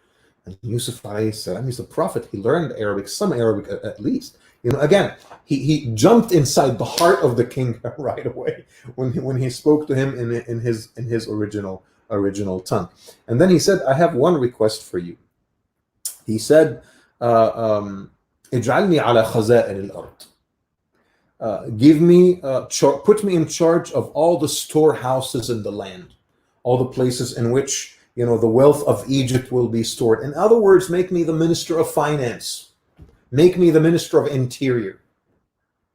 And Yusuf alayhi salam, he's a prophet. He learned Arabic, some Arabic at least. Again, he jumped inside the heart of the king right away when he spoke to him in his original tongue. And then he said, I have one request for you. He said, اجعلني على خزائن الأرض. give me, put me in charge of all the storehouses in the land, all the places in which the wealth of Egypt will be stored. In other words, make me the minister of finance, make me the minister of interior.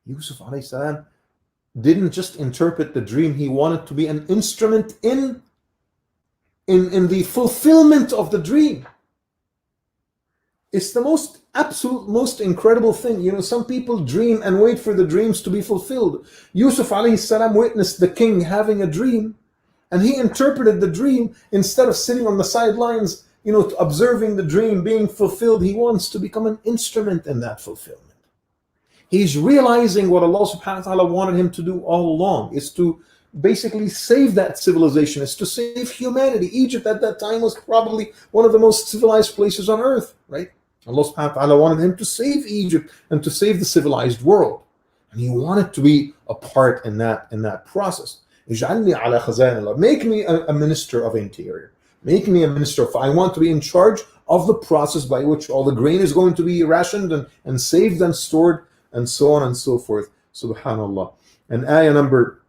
Yusuf alayhi salam didn't just interpret the dream; he wanted to be an instrument in the fulfillment of the dream. It's the most incredible thing. Some people dream and wait for the dreams to be fulfilled. Yusuf alayhi salam witnessed the king having a dream, and he interpreted the dream. Instead of sitting on the sidelines, observing the dream being fulfilled, he wants to become an instrument in that fulfillment. He's realizing what Allah subhanahu wa ta'ala wanted him to do all along, is to basically save that civilization, is to save humanity. Egypt at that time was probably one of the most civilized places on earth, right? Allah subhanahu wa ta'ala wanted him to save Egypt and to save the civilized world. And he wanted to be a part in that process. Make me a minister of interior. Make me a minister of, I want to be in charge of the process by which all the grain is going to be rationed and saved and stored, and so on and so forth. Subhanallah. And ayah number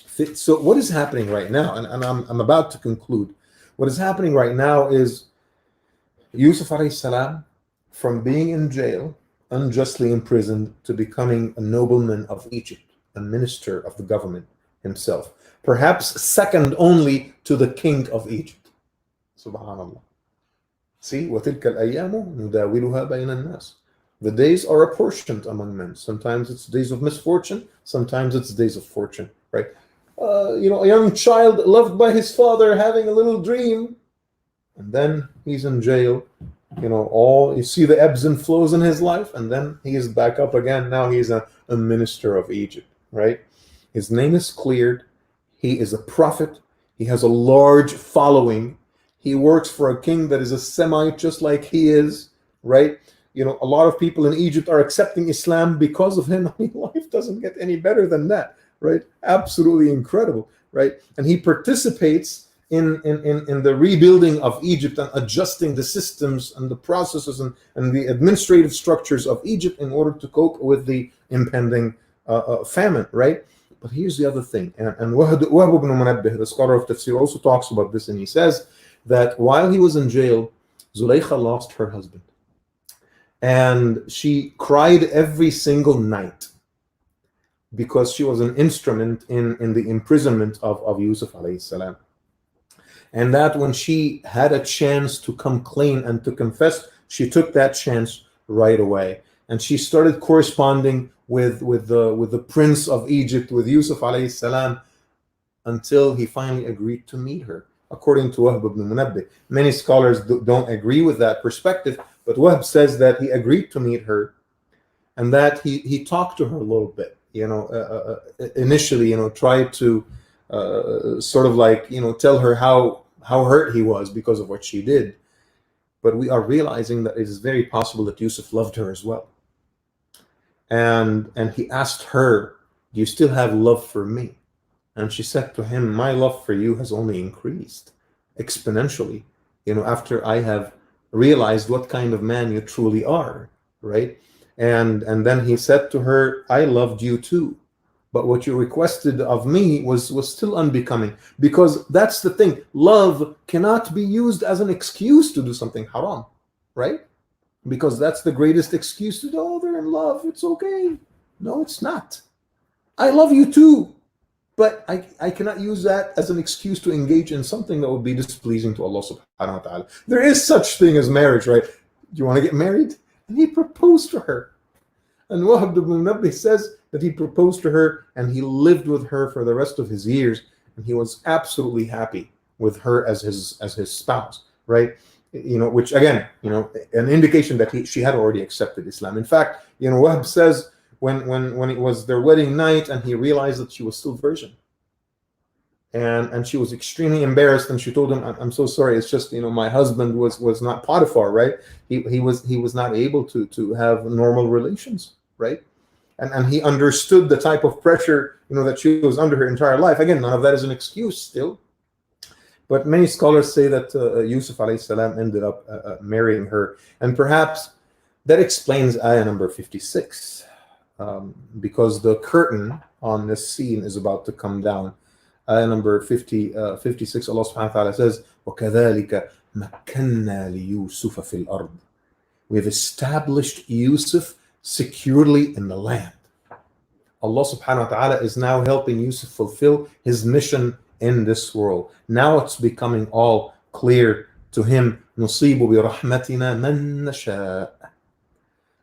5. So what is happening right now, and I'm about to conclude. What is happening right now is Yusuf alayhi salam, from being in jail, unjustly imprisoned, to becoming a nobleman of Egypt, a minister of the government himself, perhaps second only to the king of Egypt. Subhanallah. See, وَتِلْكَ الْأَيَّامُ نُدَاوِلُهَا بَيْنَ النَّاسِ. The days are apportioned among men. Sometimes it's days of misfortune, sometimes it's days of fortune, right? A young child loved by his father having a little dream, and then he's in jail. You see the ebbs and flows in his life, and then he is back up again. Now he's a minister of Egypt, right? His name is cleared. He is a prophet. He has a large following. He works for a king that is a Semite just like he is, right? A lot of people in Egypt are accepting Islam because of him. I mean, life doesn't get any better than that, right? Absolutely incredible, right? And he participates in the rebuilding of Egypt and adjusting the systems and the processes and the administrative structures of Egypt in order to cope with the impending famine, right? But here's the other thing, and Wahb ibn Munabbih, the scholar of Tafsir, also talks about this, and he says that while he was in jail, Zulaykha lost her husband. And she cried every single night because she was an instrument in the imprisonment of Yusuf alayhi salam. And that when she had a chance to come clean and to confess, she took that chance right away. And she started corresponding with the prince of Egypt, with Yusuf alayhi salam, until he finally agreed to meet her, according to Wahb ibn Munabbih. Many scholars don't agree with that perspective, but Wahb says that he agreed to meet her, and that he talked to her a little bit, initially, tried to sort of like, tell her how hurt he was because of what she did. But we are realizing that it is very possible that Yusuf loved her as well. And he asked her, do you still have love for me? And she said to him, my love for you has only increased exponentially, after I have realized what kind of man you truly are, right? And then he said to her, I loved you too, but what you requested of me was still unbecoming, because that's the thing. Love cannot be used as an excuse to do something haram, right? Because that's the greatest excuse to do, oh, they're in love, it's okay. No, it's not. I love you too, but I cannot use that as an excuse to engage in something that would be displeasing to Allah subhanahu wa ta'ala. There is such thing as marriage, right? Do you want to get married? And he proposed to her. And Wahb ibn Munabbih says that he proposed to her and he lived with her for the rest of his years, and he was absolutely happy with her as his spouse, right? Which again, an indication that she had already accepted Islam. In fact, Wahb says, when it was their wedding night and he realized that she was still virgin, and she was extremely embarrassed, and she told him, I'm so sorry, it's just my husband was not Potiphar, right? He was not able to have normal relations, right? And he understood the type of pressure that she was under her entire life. Again, none of that is an excuse still, but many scholars say that Yusuf alayhi salam ended up marrying her, and perhaps that explains ayah number 56. because the curtain on this scene is about to come down. Ayah number 56, Allah subhanahu wa ta'ala says, وَكَذَلِكَ مَكَّنَّا لِيُوسُفَ فِي الْأَرْضِ. We have established Yusuf securely in the land. Allah subhanahu wa ta'ala is now helping Yusuf fulfill his mission in this world. Now it's becoming all clear to him. نُصِيبُ بِرَحْمَتِنَا مَن نَشَاءُ.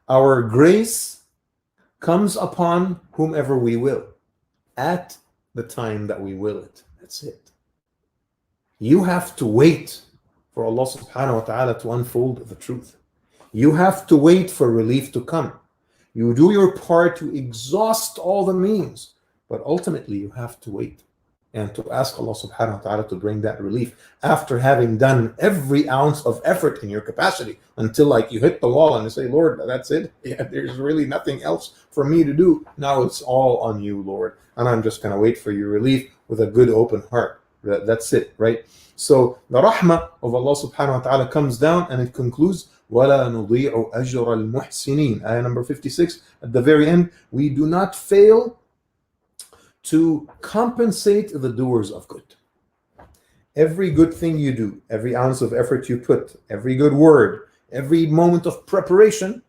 Our grace comes upon whomever we will, at the time that we will it. That's it. You have to wait for Allah subhanahu wa ta'ala to unfold the truth. You have to wait for relief to come. You do your part to exhaust all the means, but ultimately you have to wait and to ask Allah subhanahu wa ta'ala to bring that relief after having done every ounce of effort in your capacity until like you hit the wall and you say, Lord, that's it. Yeah, there's really nothing else for me to do. Now it's all on you, Lord. And I'm just going to wait for your relief with a good open heart. That's it, right? So the rahmah of Allah subhanahu wa ta'ala comes down and it concludes, وَلَا نُضِيعُ أَجْرَ الْمُحْسِنِينَ. Ayah number 56, at the very end, we do not fail to compensate the doers of good. Every good thing you do, every ounce of effort you put, every good word, every moment of preparation,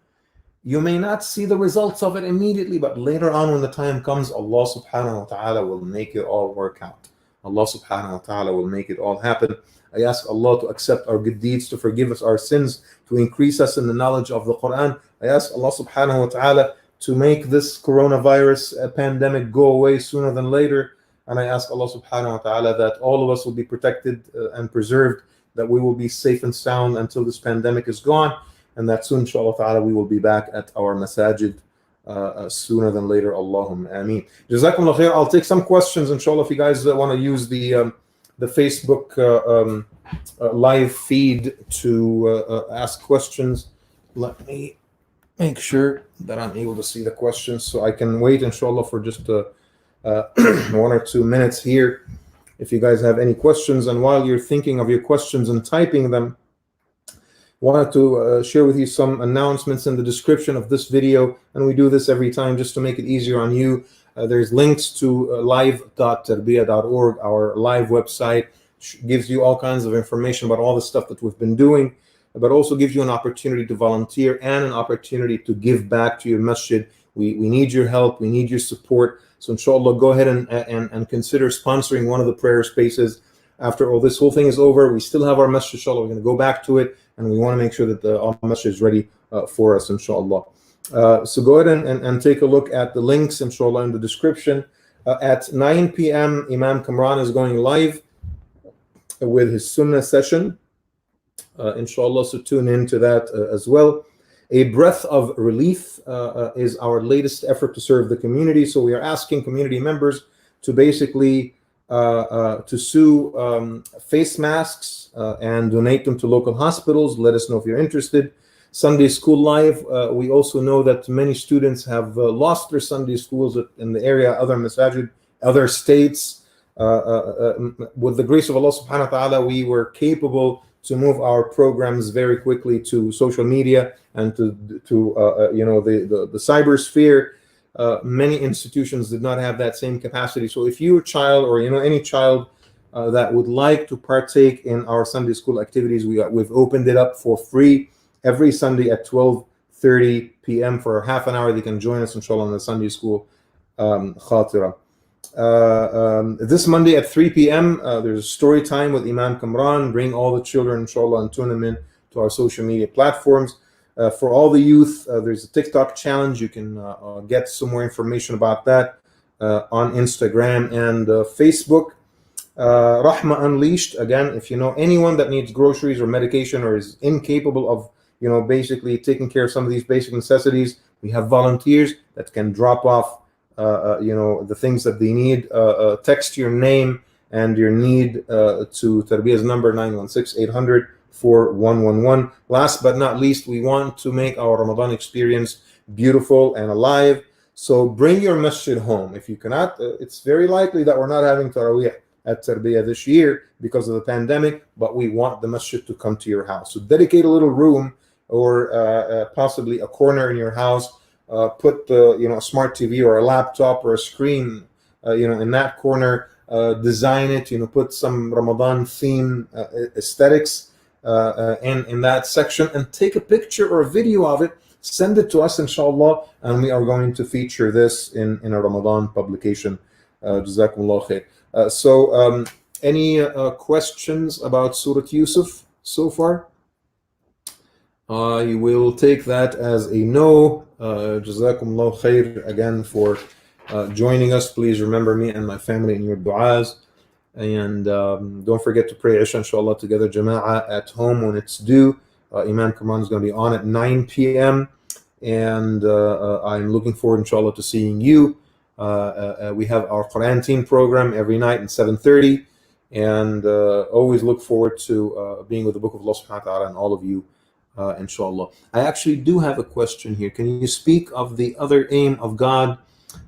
you may not see the results of it immediately, but later on when the time comes, Allah subhanahu wa ta'ala will make it all work out. Allah subhanahu wa ta'ala will make it all happen. I ask Allah to accept our good deeds, to forgive us our sins, to increase us in the knowledge of the Quran. I ask Allah subhanahu wa ta'ala to make this coronavirus pandemic go away sooner than later. And I ask Allah subhanahu wa ta'ala that all of us will be protected and preserved, that we will be safe and sound until this pandemic is gone, and that soon, inshallah ta'ala, we will be back at our masajid sooner than later. Allahumma ameen. Jazakumullah khair. I'll take some questions, inshallah, if you guys want to use the Facebook live feed to ask questions. Let me make sure that I'm able to see the questions so I can wait, inshallah, for just 1 or 2 minutes here if you guys have any questions. And while you're thinking of your questions and typing them, wanted to share with you some announcements in the description of this video, and we do this every time just to make it easier on you. There's links to live.tarbiya.org, our live website. Gives you all kinds of information about all the stuff that we've been doing, but also gives you an opportunity to volunteer and an opportunity to give back to your masjid. We need your help, we need your support. So inshallah, go ahead and consider sponsoring one of the prayer spaces. After all this whole thing is over, we still have our masjid, inshallah. We're going to go back to it, and we want to make sure that our masjid is ready for us, inshallah. So go ahead and take a look at the links, inshallah, in the description. At 9 p.m., Imam Kamran is going live with his Sunnah session, inshallah, so tune into that as well. A breath of relief is our latest effort to serve the community. So we are asking community members to basically to sew face masks and donate them to local hospitals. Let us know if you're interested. Sunday School Live, we also know that many students have lost their Sunday schools in the area, other masajid, other states. With the grace of Allah subhanahu wa ta'ala, we were capable to move our programs very quickly to social media and to the cybersphere. Many institutions did not have that same capacity. So if you're a child or any child that would like to partake in our Sunday school activities, we've opened it up for free every Sunday at 12:30 p.m. for half an hour. They can join us, inshallah, on the Sunday school khatira. This Monday at 3 p.m. There's a story time with Imam Kamran. Bring all the children, inshallah, and tune them in to our social media platforms. For all the youth, there's a TikTok challenge. You can get some more information about that on Instagram and Facebook. Rahma Unleashed. Again, if you know anyone that needs groceries or medication or is incapable of basically taking care of some of these basic necessities, we have volunteers that can drop off the things that they need. Text your name and your need to Tarbiya's number 916-800-4111. Last but not least, we want to make our Ramadan experience beautiful and alive. So bring your masjid home. If you cannot, it's very likely that we're not having Taraweeh at Tarbiya this year because of the pandemic, but we want the masjid to come to your house. So dedicate a little room or possibly a corner in your house put the a smart TV or a laptop or a screen in that corner, design it, put some Ramadan theme aesthetics in that section, and take a picture or a video of it, send it to us inshallah, and we are going to feature this in a Ramadan publication. Jazakumullah khair. So any questions about Surah Yusuf so far? I will take that as a no. Jazakumullah khair again for joining us. Please remember me and my family in your du'as. And don't forget to pray Isha inshallah together, Jama'ah, at home when it's due. Imam Kamran is going to be on at 9 p.m. And I'm looking forward inshallah to seeing you. We have our Quran team program every night at 7:30. And always look forward to being with the Book of Allah subhanahu wa ta'ala and all of you, inshallah. I actually do have a question here. Can you speak of the other aim of God?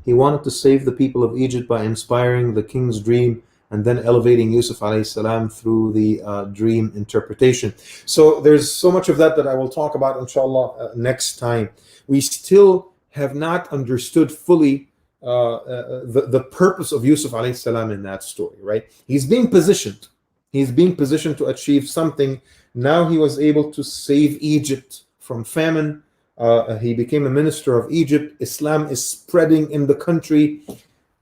He wanted to save the people of Egypt by inspiring the king's dream and then elevating Yusuf alayhi salam through the dream interpretation. So there's so much of that I will talk about inshallah next time. We still have not understood fully the purpose of Yusuf alayhi salam in that story, right? He's being positioned to achieve something. Now he was able to save Egypt from famine. He became a minister of Egypt. Islam is spreading in the country.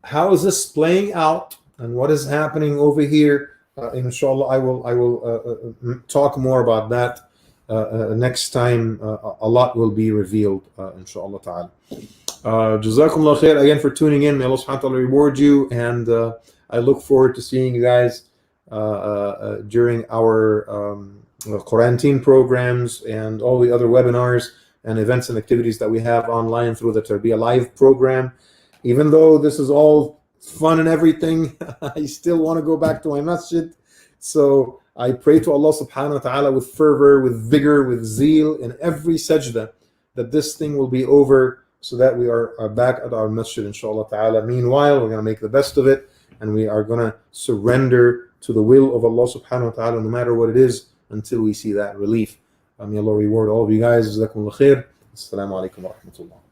How is this playing out, and what is happening over here? Inshallah, I will talk more about that next time. A lot will be revealed, inshallah ta'ala. Jazakumullah khair again for tuning in. May Allah subhanahu wa ta'ala reward you, and I look forward to seeing you guys during our Quran team programs and all the other webinars and events and activities that we have online through the TarbiyaLive program. Even though this is all fun and everything, I still want to go back to my masjid. So I pray to Allah subhanahu wa ta'ala with fervor, with vigor, with zeal in every sajda that this thing will be over, so that we are back at our masjid inshallah ta'ala. Meanwhile, we're going to make the best of it, and we are going to surrender to the will of Allah subhanahu wa ta'ala, no matter what it is, until we see that relief. May Allah reward all of you guys. Jazakumullah khair. Assalamu alaikum wa rahmatullah.